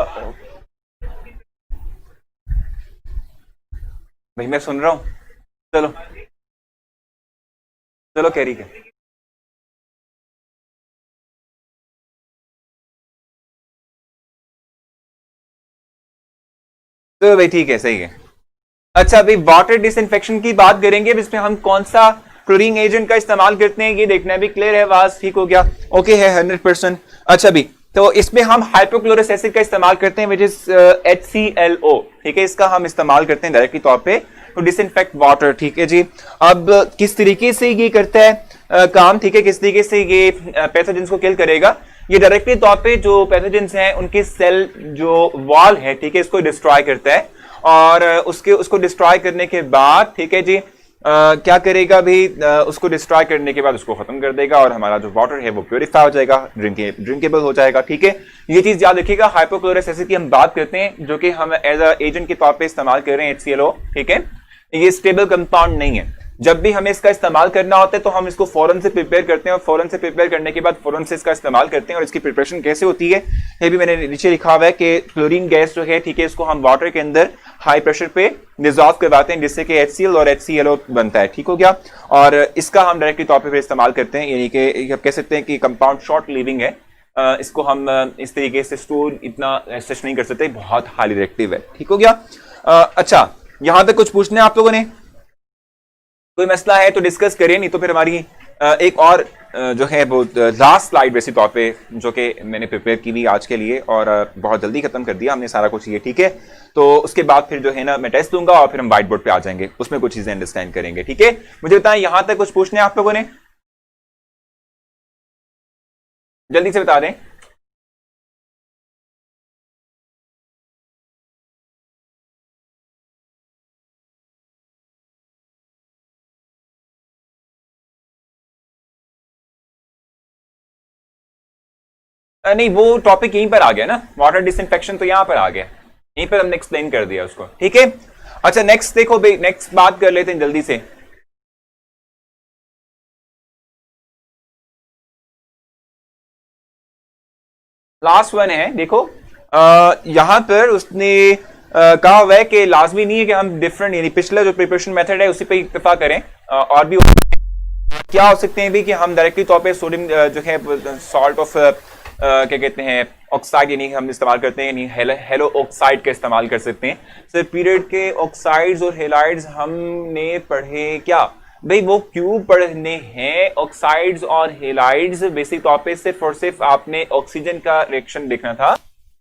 भाई मैं सुन रहा हूं। चलो चलो कैरी के, तो भाई ठीक है, सही है। अच्छा अभी वाटर डिसइंफेक्शन की बात करेंगे, इसमें हम कौन सा क्लोरीन एजेंट का इस्तेमाल करते हैं ये देखना है। भी क्लियर है, आवाज ठीक हो गया, ओके है 100%। अच्छा भी, तो इसमें हम हाइपोक्लोरस एसिड का इस्तेमाल करते हैं, विच इज HClO, ठीक है। इसका हम इस्तेमाल करते हैं डायरेक्टली तौर पे टू डिसइंफेक्ट वाटर, ठीक है जी। अब किस तरीके से ये करता है काम, ठीक है, किस तरीके से ये पैथोजेंस को किल करेगा? ये डायरेक्टली तौर पे जो पैथोजेंस हैं उनके सेल जो वॉल है, ठीक है, इसको डिस्ट्रॉय करता है। और उसको डिस्ट्रॉय करने के बाद, ठीक है जी, क्या करेगा भाई, उसको डिस्ट्रॉय करने के बाद उसको खत्म कर देगा और हमारा जो वाटर है वो प्योरीफाई हो जाएगा, ड्रिंकेबल हो जाएगा। ठीक है, ये चीज याद रखिएगा। हाइपोक्लोरस एसिड की हम बात करते हैं जो कि हम एज अ एजेंट के तौर पे इस्तेमाल कर रहे हैं, HClO। ठीक है, ये स्टेबल कंपाउंड नहीं है। जब भी हमें इसका इस्तेमाल करना होता है तो हम इसको फौरन से प्रिपेयर करते हैं और फौरन से प्रिपेयर करने के बाद फौरन से इसका इस्तेमाल करते हैं। और इसकी प्रिपरेशन कैसे होती है ये भी मैंने नीचे लिखा हुआ है कि क्लोरीन गैस जो है, ठीक है, इसको हम वाटर के अंदर हाई प्रेशर पे डिजॉल्व करवाते हैं जिससे कि HCl और HClO बनता है। ठीक हो गया, और इसका हम डायरेक्टली तौर पर इस्तेमाल करते हैं, यानी कि आप कह सकते हैं कि कंपाउंड शॉर्ट लिविंग है। इसको हम इस तरीके से स्टोर इतना सच नहीं कर सकते, बहुत हाईली रिएक्टिव है। ठीक हो गया। अच्छा, यहां तक कुछ पूछना है आप लोगों ने? कोई मसला है तो डिस्कस करें, नहीं तो फिर हमारी एक और जो है वो लास्ट स्लाइड वैसे तौर पे जो कि मैंने प्रिपेयर की हुई आज के लिए, और बहुत जल्दी खत्म कर दिया हमने सारा कुछ ये। ठीक है, तो उसके बाद फिर जो है ना मैं टेस्ट दूंगा और फिर हम व्हाइट बोर्ड पे आ जाएंगे, उसमें कुछ चीजें अंडरस्टैंड करेंगे। ठीक है, मुझे बताएं यहां तक कुछ पूछने आप लोगों ने? जल्दी से बता दें। नहीं, वो टॉपिक यहीं पर आ गया ना, वाटर डिसइंफेक्शन तो यहां पर आ गया, यहीं पर हमने एक्सप्लेन कर दिया उसको। ठीक है, अच्छा नेक्स्ट देखो भाई, नेक्स्ट बात कर लेते हैं जल्दी से। लास्ट वन है, देखो यहां पर उसने कहा हुआ है कि लाजमी नहीं है कि हम डिफरेंट, यानी पिछला जो प्रिपरेशन मेथड है उसी पे इत्तेफा करें। और भी क्या हो सकते हैं भी कि हम डायरेक्टली तौर पे सोडियम जो है सॉल्ट ऑफ क्या कहते हैं ऑक्साइड, यानी हम इस्तेमाल करते हैं, यानी हेलो ऑक्साइड का इस्तेमाल कर सकते हैं। सर पीरियड के ऑक्साइड्स और हेलाइड्स हमने पढ़े क्या भाई? वो क्यों पढ़ने हैं ऑक्साइड्स और हेलाइड्स? बेसिक तौर पे सिर्फ और सिर्फ आपने ऑक्सीजन का रिएक्शन देखना था,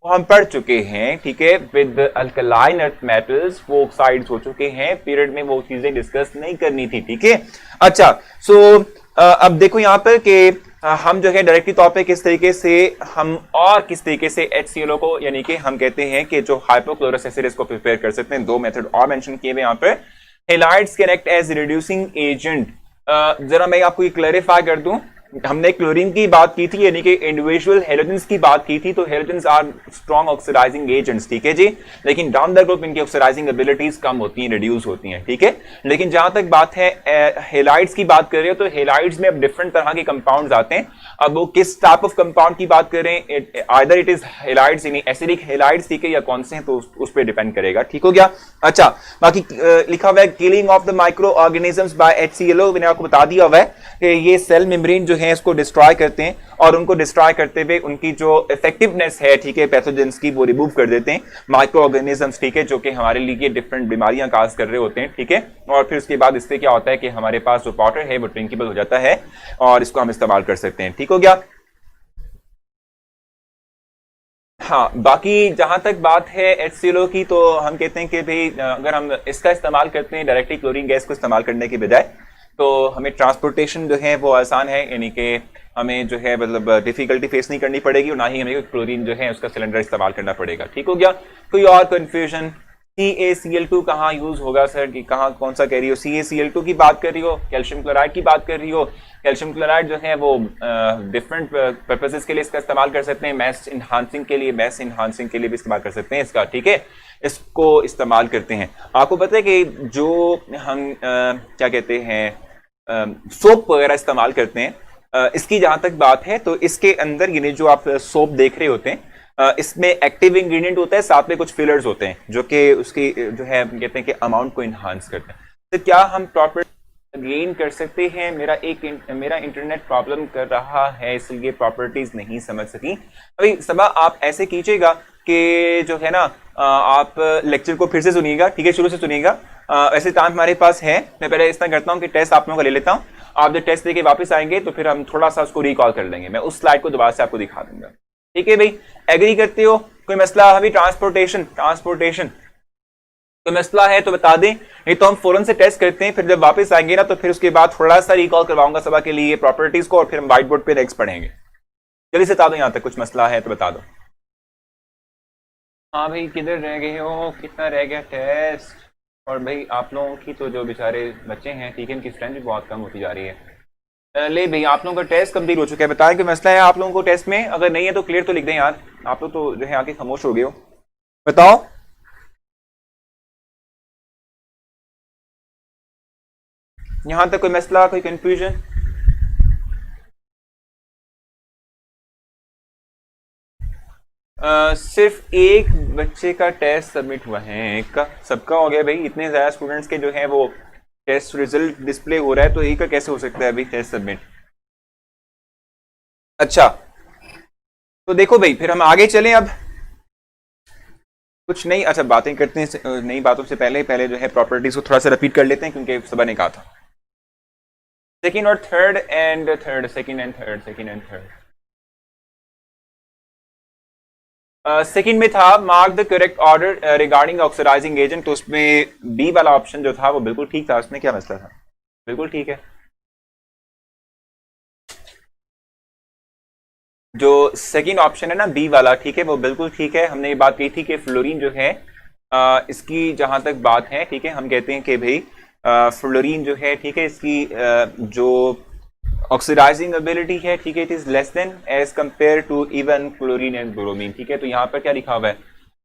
वो हम पढ़ चुके हैं। ठीक है, विद अल्कलाइन अर्थ मेटल्स वो ऑक्साइड्स हो चुके हैं, पीरियड में वो चीजें डिस्कस नहीं करनी थी। ठीक है, अच्छा सो अब देखो यहां पर कि हम जो है डायरेक्टली तौर पे किस तरीके से हम और किस तरीके से HClO को, यानी कि हम कहते हैं कि जो हाइपोक्लोरस एसिड इसको प्रिपेयर कर सकते हैं। दो मेथड और मेंशन किए हुए यहाँ पे। Halides can act as reducing agent. जरा मैं आपको ये क्लैरिफाई कर दूं, हमने क्लोरीन की बात की थी, यानी कि इंडिविजुअल हेलोजेंस की बात की थी, तो halogens are strong oxidising agents. ठीक है जी, लेकिन डाउन द ग्रुप इनकी ऑक्सीडाइजिंग एबिलिटीज कम होती हैं, रिड्यूस होती हैं। ठीक है, लेकिन जहां तक बात है हेलाइड्स की बात कर रहे हो तो हेलाइड्स में अब डिफरेंट तरह के कंपाउंड्स आते हैं। अब वो किस टाइप ऑफ कंपाउंड की बात कर रहे हैं, आइदर इट इज हेलाइड्स यानी एसिडिक हेलाइड्स, ठीक है, या कौन से हैं, तो उस पर डिपेंड करेगा। ठीक हो गया। अच्छा, बाकी लिखा हुआ है killing of the microorganisms बाय HClO। मैंने आपको बता दिया हुआ है कि ये सेल मेम्ब्रेन जो है इसको डिस्ट्रॉय करते हैं और उनको डिस्ट्रॉय करते हुए उनकी जो इफेक्टिवनेस है, ठीक है, पैथोजेंस की, वो रिमूव कर देते हैं माइक्रो ऑर्गेनिजम्स। ठीक है, जो कि हमारे लिए डिफरेंट बीमारियां काज कर रहे होते हैं। ठीक है, और फिर उसके बाद इससे क्या होता है कि हमारे पास जो वाटर है वो ड्रिंकेबल हो जाता है और इसको हम इस्तेमाल कर सकते हैं। ठीक हो गया। हाँ, बाकी जहां तक बात है HClO की, तो हम कहते हैं कि भाई अगर हम इसका इस्तेमाल करते हैं डायरेक्टली क्लोरीन गैस को इस्तेमाल करने के बजाय, तो हमें ट्रांसपोर्टेशन जो है वो आसान है, यानी कि हमें जो है मतलब डिफिकल्टी फेस नहीं करनी पड़ेगी और ना ही हमें क्लोरीन जो है उसका सिलेंडर इस्तेमाल करना पड़ेगा। ठीक हो गया। कोई और कंफ्यूजन? CaCl2 कहाँ यूज होगा सर, कि कहाँ कौन सा कह रही हो? CaCl2 की बात कर रही हो, कैल्शियम क्लोराइड की बात कर रही हो? कैल्शियम क्लोराइड जो है वो डिफरेंट पर्पसेस के लिए इसका इस्तेमाल कर सकते हैं, मैथ इन्हांसिंग के लिए भी इस्तेमाल कर सकते हैं इसका। ठीक है, इसको इस्तेमाल करते हैं। आपको पता है कि जो हम क्या कहते हैं सोप वगैरह इस्तेमाल करते हैं, इसकी जहां तक बात है तो इसके अंदर यानी जो आप सोप देख रहे होते हैं, इसमें एक्टिव इंग्रेडिएंट होता है, साथ में कुछ फिलर्स होते हैं जो कि उसकी जो है कहते हैं कि अमाउंट को इन्हांस करते हैं। तो क्या हम प्रॉपर गेन कर सकते हैं? मेरा इंटरनेट प्रॉब्लम कर रहा है इसलिए प्रॉपर्टीज नहीं समझ सकी। अभी सबा आप ऐसे कीजिएगा कि जो है ना आप लेक्चर को फिर से सुनिएगा, ठीक है, शुरू से सुनिएगा। ऐसे टाइम हमारे पास है, मैं पहले इस तरह करता हूँ कि टेस्ट आप लोगों का ले लेता हूँ, आप जब टेस्ट देके वापस आएंगे तो फिर हम थोड़ा सा उसको रिकॉल कर लेंगे, मैं उस स्लाइड को दोबारा से आपको दिखा दूंगा। ठीक है भाई, एग्री करते हो? कोई मसला? अभी ट्रांसपोर्टेशन कोई मसला है तो बता दें, नहीं तो हम फौरन से टेस्ट करते हैं, फिर जब वापस आएंगे ना तो फिर उसके बाद थोड़ा सा रिकॉल करवाऊंगा सभा के लिए प्रॉपर्टीज को, और फिर हम व्हाइट बोर्ड पे नेक्स्ट पढ़ेंगे। जल्दी से बता दो, यहां तक कुछ मसला है तो बता दो। हाँ भाई, किधर रह गए हो? कितना रह गया टेस्ट? और भाई आप लोगों की तो जो बेचारे बच्चे हैं ठीक है, इनकी स्ट्रेंथ भी बहुत कम होती जा रही है। ले भाई आप लोगों का टेस्ट कंप्लीट हो चुका है, बताएं कि मसला है आप लोगों को टेस्ट में, अगर नहीं है तो क्लियर तो लिख दें यार, आप लोग तो जो है आके खामोश हो गए हो, बताओ। यहां तक कोई मसला, कोई कंफ्यूजन? सिर्फ एक बच्चे का टेस्ट सबमिट हुआ है, एक का, सबका हो गया भाई, इतने ज्यादा स्टूडेंट्स के जो है वो टेस्ट रिजल्ट डिस्प्ले हो रहा है, तो एक का कैसे हो सकता है अभी टेस्ट सबमिट? अच्छा, तो देखो भाई फिर हम आगे चलें अब, कुछ नई अच्छा बातें करते हैं, नई बातों से पहले पहले जो है प्रॉपर्टीज को थोड़ा सा रिपीट कर लेते हैं, क्योंकि सबा ने कहा था सेकंड और third and third, second and third, second and third. Second में था mark the correct order regarding oxidising agent, तो उसमें बी वाला ऑप्शन जो था वो बिल्कुल ठीक था, उसमें क्या मसला था? बिल्कुल ठीक है। जो सेकंड ऑप्शन है ना बी वाला, ठीक है, वो बिल्कुल ठीक है। हमने ये बात कही थी कि फ्लोरीन जो है इसकी जहां तक बात है, ठीक है, हम कहते हैं कि भाई फ्लोरीन जो है, ठीक है, इसकी जो ऑक्सीडाइजिंग एबिलिटी है, ठीक है, it is less than as compare to even chlorine and bromine, ठीक है। तो यहाँ पर क्या लिखा हुआ है?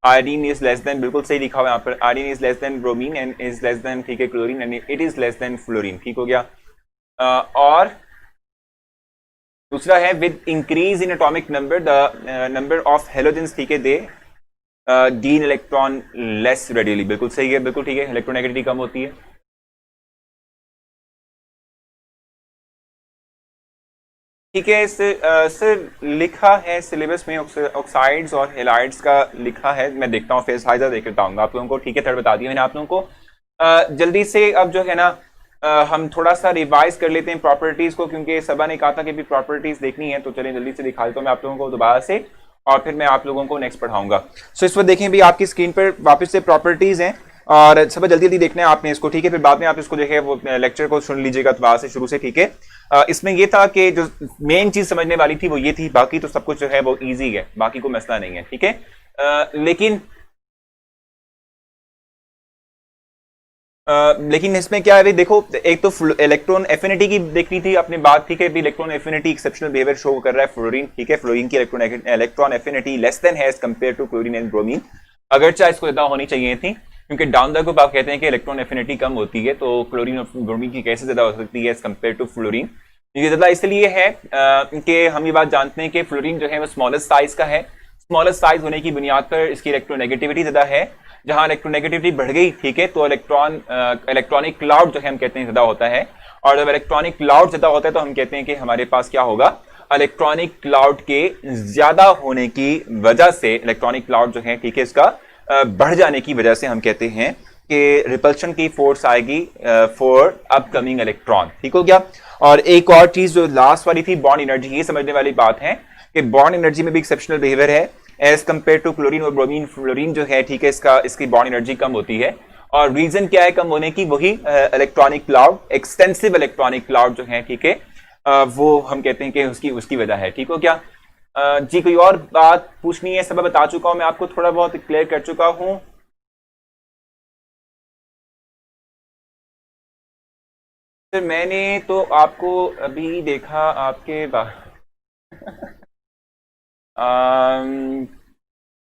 आयोडीन इज लेस देन, बिल्कुल सही लिखा हुआ है यहाँ पर, iodine is less than bromine and is less then, ठीक है, chlorine and it is less then fluorine, ठीक हो गया। और दूसरा है with increase in atomic number the number of halogens, ठीक है, दे गेन इलेक्ट्रॉन लेस रेडियली, बिल्कुल सही है, बिल्कुल ठीक है, इलेक्ट्रोनेगेटिविटी कम होती है। ठीक है, सर लिखा है सिलेबस में ऑक्साइड्स और हेलाइड्स का लिखा है, मैं देखता हूँ फिर साइजा देख के बताऊंगा आप लोगों को, ठीक है, थर्ड बता दिया मैंने आप लोगों को। जल्दी से अब जो है ना हम थोड़ा सा रिवाइज कर लेते हैं प्रॉपर्टीज को, क्योंकि सबा ने कहा था कि भी प्रॉपर्टीज देखनी है, तो चलिए जल्दी से दिखा देता हूँ मैं आप लोगों को दोबारा से, और फिर मैं आप लोगों को नेक्स्ट पढ़ाऊंगा। सो इस वक्त देखें भी आपकी स्क्रीन पर वापस से प्रॉपर्टीज हैं, और सब जल्दी जल्दी देखना है आपने इसको, ठीक है, फिर बाद में आप इसको देखें वो लेक्चर को सुन लीजिएगा दोबारा से शुरू से, ठीक है। इसमें ये था कि जो मेन चीज समझने वाली थी वो ये थी, बाकी तो सब कुछ जो है वो इजी है, बाकी कोई मसला नहीं है, ठीक है। लेकिन इसमें क्या है भाई, देखो एक तो इलेक्ट्रॉन एफिनिटी की देखनी थी अपनी बात, ठीक है, भी electron affinity exceptional behaviour show कर रहा है फ्लोरीन, ठीक है, फ्लोरीन की इलेक्ट्रॉन एफिनिटी लेस देन है compare to chlorine and bromine, अगरचे इसको ज्यादा होनी चाहिए थी, क्योंकि डाउन द ग्रुप आप कहते हैं कि इलेक्ट्रॉन एफिनिटी कम होती है, तो क्लोरीन और ब्रोमीन की कैसे ज्यादा हो सकती है एज कंपेयर टू फ्लोरीन? ये ज्यादा इसलिए है कि हम ये बात जानते हैं कि फ्लोरीन जो है वो स्मॉलेस्ट साइज का है, स्मॉलेस्ट साइज होने की बुनियाद पर इसकी इलेक्ट्रोनेगेटिविटी ज्यादा है, जहां इलेक्ट्रोनेगेटिविटी बढ़ गई, ठीक है, तो इलेक्ट्रॉनिक क्लाउड जो है हम कहते हैं ज्यादा होता है, और जब इलेक्ट्रॉनिक क्लाउड ज्यादा होता है तो हम कहते हैं कि हमारे पास क्या होगा, इलेक्ट्रॉनिक क्लाउड के ज्यादा होने की वजह से, इलेक्ट्रॉनिक क्लाउड जो है, ठीक है, इसका बढ़ जाने की वजह से हम कहते हैं कि रिपल्शन की फोर्स आएगी फॉर अपकमिंग इलेक्ट्रॉन, ठीक हो गया। और एक और चीज जो लास्ट वाली थी बॉन्ड एनर्जी, ये समझने वाली बात है कि बॉन्ड एनर्जी में भी एक्सेप्शनल बिहेवियर है एज कंपेयर टू क्लोरीन और ब्रोमीन, फ्लोरीन जो है, ठीक है, इसकी बॉन्ड एनर्जी कम होती है, और रीजन क्या है कम होने की? वही electronic cloud, extensive electronic cloud जो है, ठीक है, वो हम कहते हैं कि उसकी वजह है, ठीक हो क्या। जी कोई और बात पूछनी है? सब बता चुका हूं मैं आपको, थोड़ा बहुत क्लियर कर चुका हूं। सर मैंने तो आपको अभी देखा आपके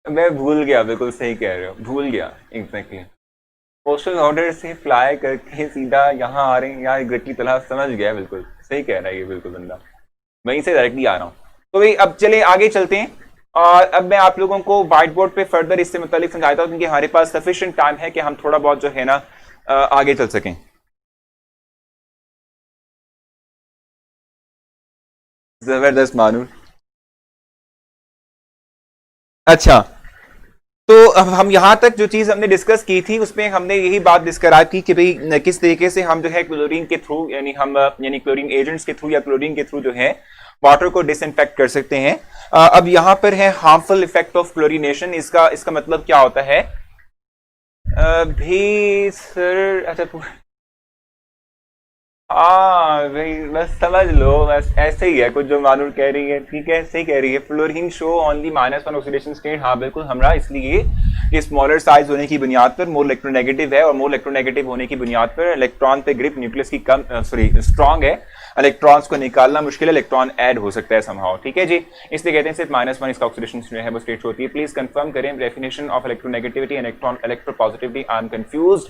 मैं भूल गया, बिल्कुल सही कह रहे हो, भूल गया एग्जैक्टली। पोस्टल ऑर्डर से फ्लाई करके सीधा यहाँ आ रहे हैं, यहाँ एग्जैक्टली तरह समझ गया, बिल्कुल सही कह रहा है ये, बिल्कुल बंदा वहीं से डायरेक्टली आ रहा हूँ। तो भाई अब चले आगे चलते हैं, और अब मैं आप लोगों को व्हाइट बोर्ड पे फर्दर इससे मुतालिक समझाता हूँ, क्योंकि हमारे पास सफिशिएंट टाइम है कि हम थोड़ा बहुत जो है ना आगे चल सकें। जबरदस्त मानूर। अच्छा, तो अब हम यहां तक जो चीज हमने डिस्कस की थी उसमें हमने यही बात डिस्क्राइब की कि भाई किस तरीके से हम जो है क्लोरीन के थ्रू, यानी हम यानी क्लोरीन एजेंट्स के थ्रू या क्लोरीन के थ्रू जो है वाटर को डिसइंफेक्ट कर सकते हैं। अब यहां पर है हार्मफुल इफेक्ट ऑफ क्लोरीनेशन, इसका मतलब क्या होता है भी सर? अच्छा हाँ भाई बस समझ लो, बस ऐसे ही है कुछ जो मानूर कह रही है, ठीक है सही कह रही है। Fluorine show only -1 oxidation state, हाँ बिल्कुल हमरा, इसलिए ये स्मॉलर साइज होने की बुनियाद पर मोर इलेक्ट्रोनेगेटिव है, और मोर इलेक्ट्रोनेगेटिव होने की बुनियाद पर इलेक्ट्रॉन पे ग्रिप न्यूक्लियस की कम सॉरी स्ट्रांग है, इलेक्ट्रॉन्स को निकालना मुश्किल है, इलेक्ट्रॉन ऐड हो सकता है समहाउ, ठीक है जी। इसलिए कहते हैं सिर्फ -1 इसका ऑक्सीडेशन जो है वो स्टेट होती है। प्लीज कंफर्म करें definition of electronegativity and electropositivity. I am confused.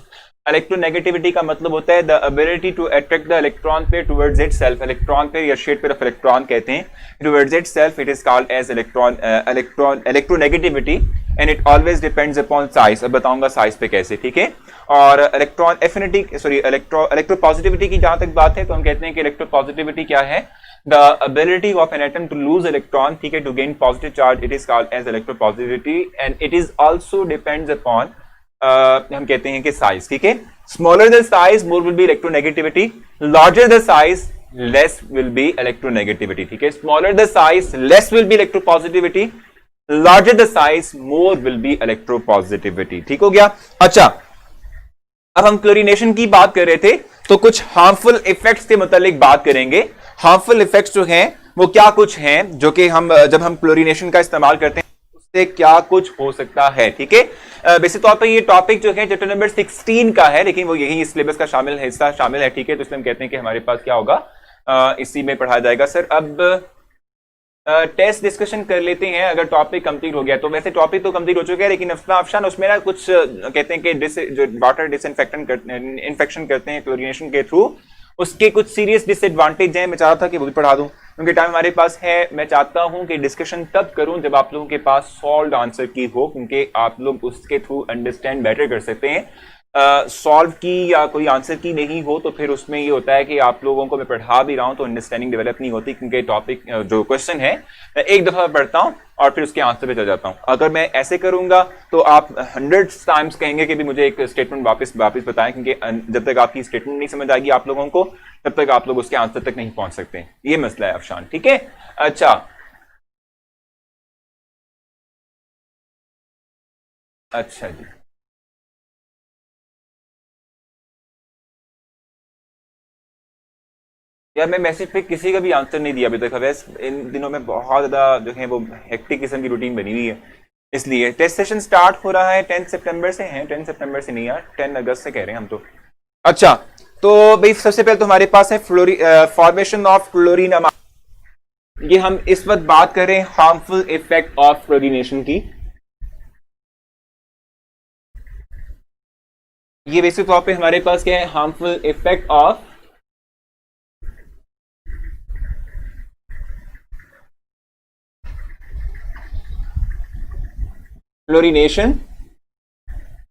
Electronegativity का मतलब होता है the ability to attract the electron pair towards itself, electron pair या शेड पेयर ऑफ इलेक्ट्रॉन कहते हैं, towards itself, it is called as electronegativity and it always depends upon size. अब बताऊंगा size पे कैसे, ठीक है। और इलेक्ट्रॉन एफिनिटी सॉरी इलेक्ट्रोपॉजिटिविटी की जहां तक बात है तो हम कहते हैं कि इलेक्ट्रोपॉजिटिविटी क्या है, the ability of an atom to lose electron, ठीक है, to gain positive charge, it is called as electropositivity and it is also depends upon हम कहते हैं कि साइज, ठीक है। Smaller the size more will be electronegativity, larger the size less will be electronegativity, ठीक है। Smaller the size less will be electropositivity, larger the size more will be electropositivity, ठीक हो गया। अच्छा, अब हम क्लोरीनेशन की बात कर रहे थे तो कुछ हार्मफुल इफेक्ट्स के मुतालिक बात करेंगे। हार्मफुल इफेक्ट्स जो हैं वो क्या कुछ हैं जो कि हम जब हम क्लोरीनेशन का इस्तेमाल करते हैं उससे क्या कुछ हो सकता है, ठीक है। बेसिक तौर पर ये टॉपिक जो है चैप्टर नंबर 16 का है, लेकिन वो यही सिलेबस का हिस्सा शामिल है, ठीक है। तो इसलिए हम कहते हैं कि हमारे पास क्या होगा, इसी में पढ़ाया जाएगा। सर अब टेस्ट डिस्कशन कर लेते हैं अगर टॉपिक कंप्लीट हो गया तो। वैसे टॉपिक तो कंप्लीट हो चुका है, लेकिन अफशान उसमें ना कुछ कहते हैं कि जो वाटर डिसइंफेक्टेंट इन्फेक्शन करते हैं क्लोरीनेशन के थ्रू, उसके कुछ सीरियस डिसएडवांटेज हैं। मैं चाहता था कि वो भी पढ़ा दूं क्योंकि टाइम हमारे पास है। मैं चाहता हूं कि डिस्कशन तब करूं जब आप लोगों के पास सॉल्व आंसर की हो, क्योंकि आप लोग उसके थ्रू अंडरस्टैंड बेटर कर सकते हैं। सॉल्व की या कोई आंसर की नहीं हो तो फिर उसमें ये होता है कि आप लोगों को मैं पढ़ा भी रहा हूं तो अंडरस्टैंडिंग डेवलप नहीं होती, क्योंकि टॉपिक जो क्वेश्चन है मैं एक दफा पढ़ता हूं और फिर उसके आंसर पे चल जाता हूं। अगर मैं ऐसे करूंगा तो आप 100 टाइम्स कहेंगे कि भी मुझे एक स्टेटमेंट वापस बताएं, क्योंकि जब तक आपकी स्टेटमेंट नहीं समझ आएगी आप लोगों को तब तक आप लोग उसके आंसर तक नहीं पहुंच सकते। ये मसला है अफशान, ठीक है। अच्छा जी, यार मैं मैसेज पे किसी का भी आंसर नहीं दिया अभी तक। वैसे इन दिनों में बहुत ज्यादा जो है वो हेक्टिक किस्म की रूटीन बनी हुई है, इसलिए टेस्ट सेशन स्टार्ट हो रहा है 10 सितंबर से है। 10 सितंबर से नहीं यार, 10 अगस्त से कह रहे हैं हम तो। अच्छा, तो भाई सबसे पहले तो हमारे पास है फॉर्मेशन ऑफ क्लोरीन अमाइन। ये हम इस वक्त बात कर रहे हैं हार्मफुल इफेक्ट ऑफ क्लोरीनेशन की। ये बेसिक तौर पे हमारे पास क्या है, हार्मफुल इफेक्ट ऑफ क्लोरीनेशन,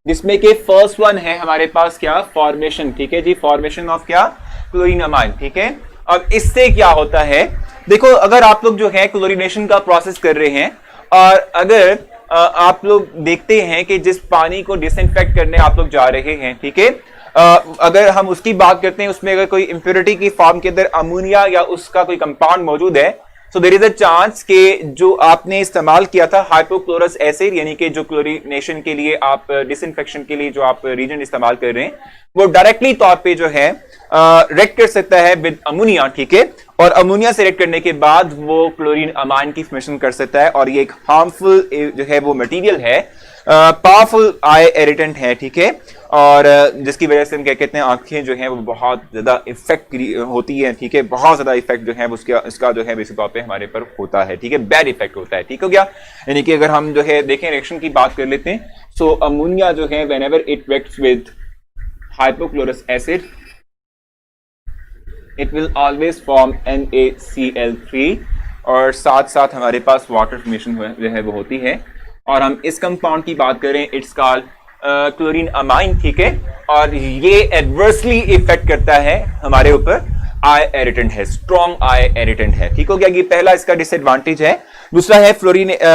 जिसमें के फर्स्ट वन है हमारे पास क्या, फॉर्मेशन, ठीक है जी। फॉर्मेशन ऑफ क्या, क्लोरीन अमाइन, ठीक है। अब इससे क्या होता है, देखो अगर आप लोग जो है क्लोरीनेशन का प्रोसेस कर रहे हैं और अगर आप लोग देखते हैं कि जिस पानी को डिसइंफेक्ट करने आप लोग जा रहे हैं, ठीक है, अगर हम उसकी बात करते हैं उसमें अगर कोई इंप्योरिटी की फॉर्म के अंदर अमोनिया या उसका कोई कंपाउंड मौजूद है, so there is a chance कि जो आपने इस्तेमाल किया था हाइपोक्लोरस एसिड, यानी कि जो क्लोरीनेशन के लिए आप डिसइंफेक्शन के लिए जो आप रीजन इस्तेमाल कर रहे हैं, वो डायरेक्टली तौर पे जो है रिएक्ट कर सकता है विद अमोनिया, ठीक है। और अमोनिया से रिएक्ट करने के बाद वो क्लोरीन अमाइन की फॉर्मेशन कर सकता है, और ये एक हार्मफुल जो है वो मटेरियल है, पावरफुल आई इरिटेंट है, ठीक है। और जिसकी वजह से हम क्या कहते हैं, आंखें जो हैं वो बहुत ज्यादा इफेक्ट होती है, ठीक है। बहुत ज्यादा इफेक्ट जो है इसका जो है बेसिक तौर पे हमारे पर होता है, ठीक है। बैड इफेक्ट होता है, ठीक हो गया। यानी कि अगर हम जो है देखें रिएक्शन की बात कर लेते हैं, सो अमोनिया जो है whenever it reacts with hypochlorous acid it will always form NaCl3, और साथ साथ हमारे पास वाटर फॉर्मेशन जो है वो होती है। और हम इस कंपाउंड की बात करें, इट्स कॉल्ड क्लोरीन अमाइन, ठीक है। और ये एडवर्सली इफेक्ट करता है हमारे ऊपर, आई इरिटेंट है, स्ट्रॉन्ग आई इरिटेंट है, ठीक हो गया। ये पहला इसका डिसएडवांटेज है। दूसरा है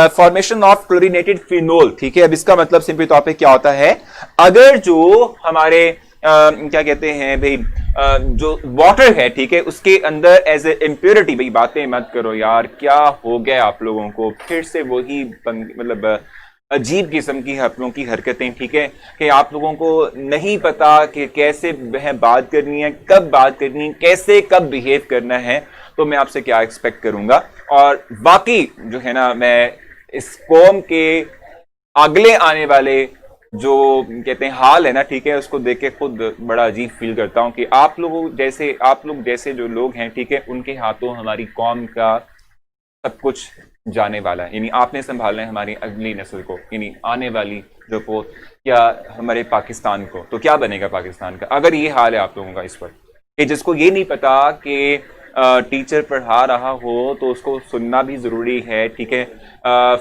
फॉर्मेशन ऑफ क्लोरीनेटेड फिनोल, ठीक है। अब इसका मतलब सिंपली तौर पे क्या होता है, अगर जो हमारे क्या कहते हैं भाई जो वाटर है, ठीक है, उसके अंदर एज ए इम्प्योरिटी, भाई बातें मत करो यार, क्या हो गया आप लोगों को, फिर से वही मतलब अजीब किस्म की आप लोगों की हरकतें, ठीक है, कि आप लोगों को नहीं पता कि कैसे वह बात करनी है, कब बात करनी है, कैसे कब बिहेव करना है, तो मैं आपसे क्या एक्सपेक्ट करूंगा। और बाकी जो है ना, मैं इस कौम के अगले आने वाले जो कहते हैं हाल है ना, ठीक है, उसको देख के खुद बड़ा अजीब फील करता हूं कि आप लोग जैसे जो लोग हैं, ठीक है, उनके हाथों हमारी कौम का सब कुछ जाने वाला है। यानी आपने संभालना है हमारी अगली नस्ल को, यानी आने वाली जो पोत या हमारे पाकिस्तान को। तो क्या बनेगा पाकिस्तान का अगर ये हाल है आप लोगों का इस वक्त, कि जिसको ये नहीं पता कि टीचर पढ़ा रहा हो तो उसको सुनना भी जरूरी है, ठीक है,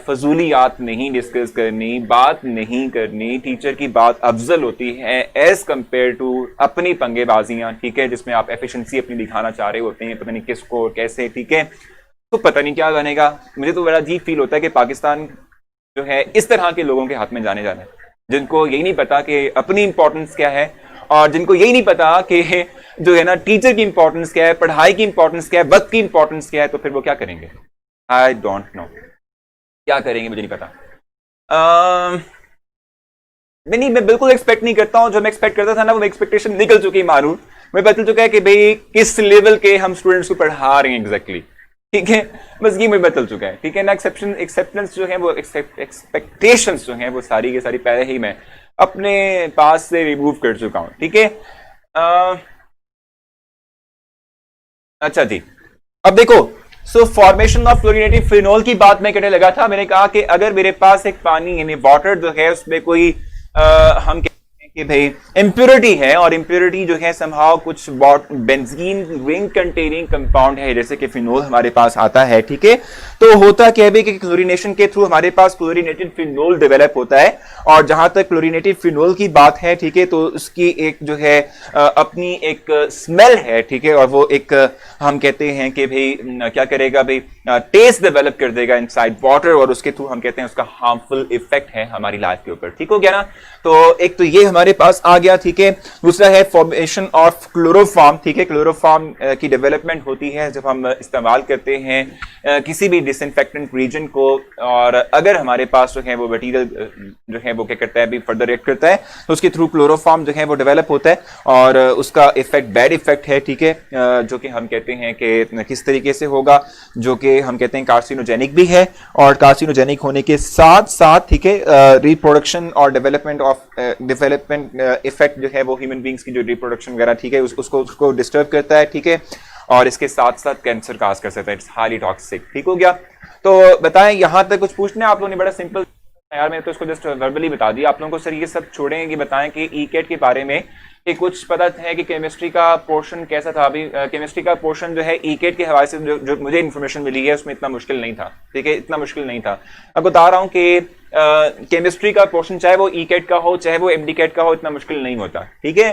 फजूलियात नहीं डिस्कस करनी, बात नहीं करनी, टीचर की बात अफजल होती है एज कंपेयर टू अपनी पंगेबाजियां, ठीक है, जिसमें आप एफिशिएंसी अपनी दिखाना चाह रहे होते हैं, पता नहीं किसको कैसे, ठीक है, तो पता नहीं क्या बनेगा। मुझे तो बड़ा अजीब फील होता है कि पाकिस्तान जो है इस तरह के लोगों के हाथ में जाने जाना है, जिनको यही नहीं पता कि अपनी इंपॉर्टेंस क्या है, और जिनको यही नहीं पता कि जो है ना टीचर की इंपॉर्टेंस क्या है, पढ़ाई की इंपॉर्टेंस क्या है, वक्त की इंपॉर्टेंस क्या है। तो फिर वो क्या करेंगे, आई डोंट नो क्या करेंगे, मुझे नहीं पता। मैं बिल्कुल एक्सपेक्ट नहीं करता हूं। जो मैं एक्सपेक्ट करता था ना, वो एक्सपेक्टेशन निकल चुकी है मारूफ। मैं बदल चुका है कि भाई किस लेवल के हम स्टूडेंट्स को पढ़ा रहे हैं एग्जैक्टली, ठीक है, बस ये मैं बदल चुका है, ठीक है ना। एक्सेप्टेंस जो है वो एक्सपेक्टेशंस जो हैं वो सारी के सारी पहले ही मैं अपने पास से रिमूव कर चुका हूं, ठीक है। अच्छा जी, अब देखो, सो फॉर्मेशन ऑफ क्लोरीनेटेड फिनोल की बात मैं करने लगा था। मैंने कहा कि अगर मेरे पास एक पानी यानी वाटर जो है उसमें कोई हम कि भाई इम्प्योरिटी है, और इम्प्योरिटी जो है समहाउ कुछ बेंजीन रिंग कंटेनिंग कंपाउंड है, जैसे कि फिनोल हमारे पास आता है, ठीक है। तो होता क्या है कि क्लोरीनेशन के थ्रू हमारे पास क्लोरीनेटेड फिनोल डेवलप होता है, और जहां तक क्लोरीनेटेड फिनोल की बात है, ठीक है, तो उसकी एक जो है अपनी एक स्मेल है, ठीक है, और वो एक हम कहते हैं कि भाई क्या करेगा भाई, टेस्ट डेवलप कर देगा इनसाइड वाटर, और उसके थ्रू हम कहते हैं उसका हार्मफुल इफेक्ट है हमारी लाइफ के ऊपर, ठीक हो गया ना। तो एक तो ये हमारे पास आ गया, ठीक है। दूसरा है फॉर्मेशन ऑफ क्लोरोफॉर्म, ठीक है। क्लोरोफॉर्म की डेवलपमेंट होती है जब हम इस्तेमाल करते हैं किसी भी डिसइंफेक्टेंट रीजन को, और अगर हमारे पास जो है वो मटीरियल जो है वो क्या करता है, अभी फर्दर रिएक्ट करता है, तो उसके थ्रू क्लोरोफॉर्म जो है वो डेवलप होता है, और उसका इफेक्ट बैड इफेक्ट है, ठीक है, जो कि हम कहते हैं कि किस तरीके से होगा, जो कि हम कहते हैं कार्सिनोजेनिक भी है, और कार्सिनोजेनिक होने के साथ साथ, ठीक है, रिप्रोडक्शन और डेवलपमेंट इफेक्ट जो है वो ह्यूमन बींग्स की जो रिप्रोडक्शन वगैरह, ठीक है, उसको डिस्टर्ब करता है, ठीक है, और इसके साथ साथ कैंसर काज कर सकता है, इट्स हाईली टॉक्सिक, ठीक हो गया। तो बताएं यहां तक कुछ पूछना है आप लोगों ने, बड़ा सिंपल यार, मैंने तो इसको जस्ट वर्बली बता दिया आप लोगों को। सर ये सब छोड़ें कि बताएं कि ईकेट के बारे में कि कुछ पता है कि केमिस्ट्री का पोर्शन कैसा था। अभी केमिस्ट्री का पोर्शन जो है ईकेट के हवाले से जो मुझे इन्फॉर्मेशन मिली है उसमें इतना मुश्किल नहीं था, ठीक है, इतना मुश्किल नहीं था। अब बता रहा हूँ कि केमिस्ट्री का पोर्शन चाहे वो ईकेट का हो चाहे वो एमडीकेट का हो, इतना मुश्किल नहीं होता, ठीक है।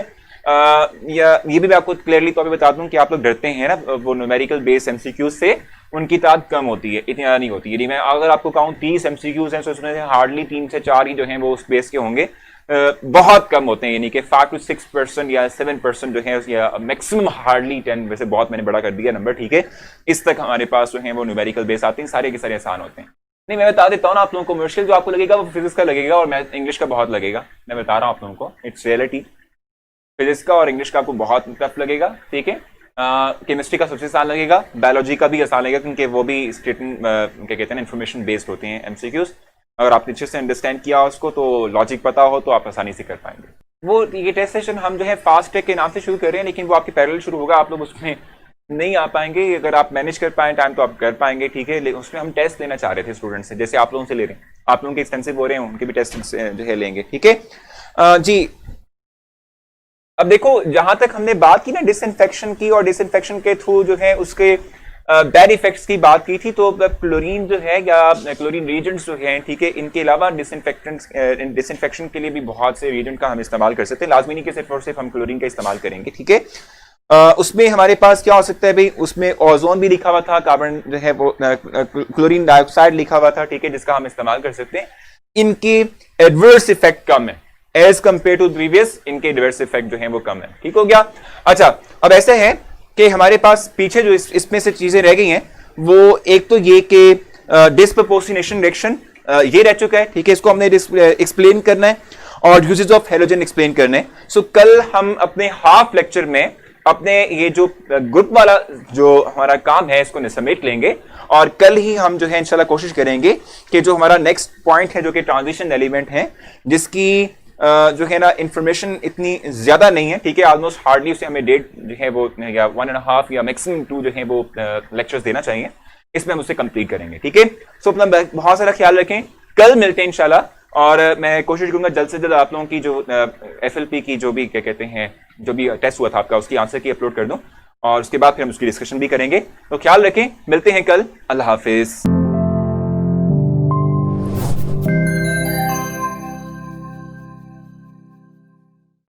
या ये भी मैं आपको क्लियरली तो अभी बता दूं कि आप लोग डरते हैं ना वो न्यूमेरिकल बेस्ड एमसीक्यूज से, उनकी तादाद कम होती है, इतनी नहीं होती। यदि मैं अगर आपको कहूं 30 एमसीक्यूज हैं तो उसमें से हार्डली 3 से 4 ही जो हैं वो उस बेस के होंगे, बहुत कम होते हैं, यानी कि 5 to 6% या 7% जो है, या मैक्सिमम हार्डली 10, वैसे बहुत मैंने बड़ा कर दिया नंबर, ठीक है, इस तक हमारे पास जो है वो न्यूमेरिकल बेस आते हैं, सारे के सारे आसान होते हैं। नहीं, मैं बता देता हूँ ना आप लोगों को, मुश्किल जो आपको लगेगा वो फिजिक्स का लगेगा और मैथ इंग्लिश का बहुत लगेगा, मैं बता रहा हूँ आप लोगों को, इट्स रियलिटी। फिजिक्स का और इंग्लिश का आपको बहुत टफ लगेगा, ठीक है। केमिस्ट्री का सबसे आसान लगेगा, बायोलॉजी का भी आसान लगेगा, क्योंकि वो भी स्टेटमेंट क्या कहते हैं इन्फॉर्मेशन बेस्ड होते हैं एमसीक्यूज। अगर आपने अच्छे से अंडरस्टैंड किया उसको, तो लॉजिक पता हो, तो आप आसानी से कर पाएंगे। वो ये टेस्ट सेशन हम जो है फास्ट ट्रैक के नाम से शुरू कर रहे हैं, लेकिन वो आपके पैरेलल शुरू होगा, आप लोग उसमें नहीं आ पाएंगे। अगर आप मैनेज कर पाए टाइम तो आप कर पाएंगे, ठीक है। उसमें हम टेस्ट लेना चाह रहे थे स्टूडेंट से, जैसे आप लोगों से ले रहे हैं, आप लोगों के एक्सटेंसिव हो रहे हैं, उनके भी टेस्ट जो है लेंगे, ठीक है जी। अब देखो, जहां तक हमने बात की ना डिसइंफेक्शन की, और डिसइंफेक्शन के थ्रू जो है उसके बैड इफेक्ट्स की बात की थी, तो क्लोरीन जो है या क्लोरीन रीजेंट्स जो हैं, ठीक है, इनके अलावा डिसइंफेक्शन के लिए भी बहुत से रीजेंट का हम इस्तेमाल कर सकते हैं, लाजमी नहीं कि सिर्फ और सिर्फ हम क्लोरीन का इस्तेमाल करेंगे, ठीक है। उसमें हमारे पास क्या हो सकता है भाई, उसमें ओजोन भी लिखा हुआ था, कार्बन जो है वो क्लोरीन डाइऑक्साइड लिखा हुआ था, ठीक है, जिसका हम इस्तेमाल कर सकते हैं। इनके एडवर्स इफेक्ट कम है एज कंपेयर टू प्रीवियस, इनके एडवर्स इफेक्ट जो है वो कम है, ठीक हो गया। अच्छा, अब ऐसे है कि हमारे पास पीछे जो इसमें से चीजें रह गई हैं, वो एक तो ये कि डिस्प्रपोर्शनेशन रिएक्शन, ये रह चुका है, ठीक है। इसको हमने एक्सप्लेन करना है और यूजेज ऑफ हेलोजन एक्सप्लेन करने हैं। सो कल हम अपने हाफ लेक्चर में अपने ये जो ग्रुप वाला जो हमारा काम है इसको समेट लेंगे और कल ही हम जो है इंशाल्लाह कोशिश करेंगे कि जो हमारा नेक्स्ट पॉइंट है जो कि ट्रांजिशन एलिमेंट है, जिसकी जो है ना इंफॉर्मेशन इतनी ज्यादा नहीं है, ठीक है। ऑलमोस्ट हार्डली उसे हमें डेट जो है वो या 1.5 या मैक्सिमम 2 जो है वो लेक्चर्स देना चाहिए, इसमें हम उसे कंप्लीट करेंगे, ठीक है। सो अपना बहुत सारा ख्याल रखें, कल मिलते हैं इंशाल्लाह। और मैं कोशिश करूंगा जल्द से जल्द आप लोगों की जो FLP की जो भी क्या कहते हैं जो भी टेस्ट हुआ था आपका उसकी आंसर की अपलोड कर दूं और उसके बाद फिर हम उसकी डिस्कशन भी करेंगे। तो ख्याल रखें, मिलते हैं कल। अल्लाह हाफिज।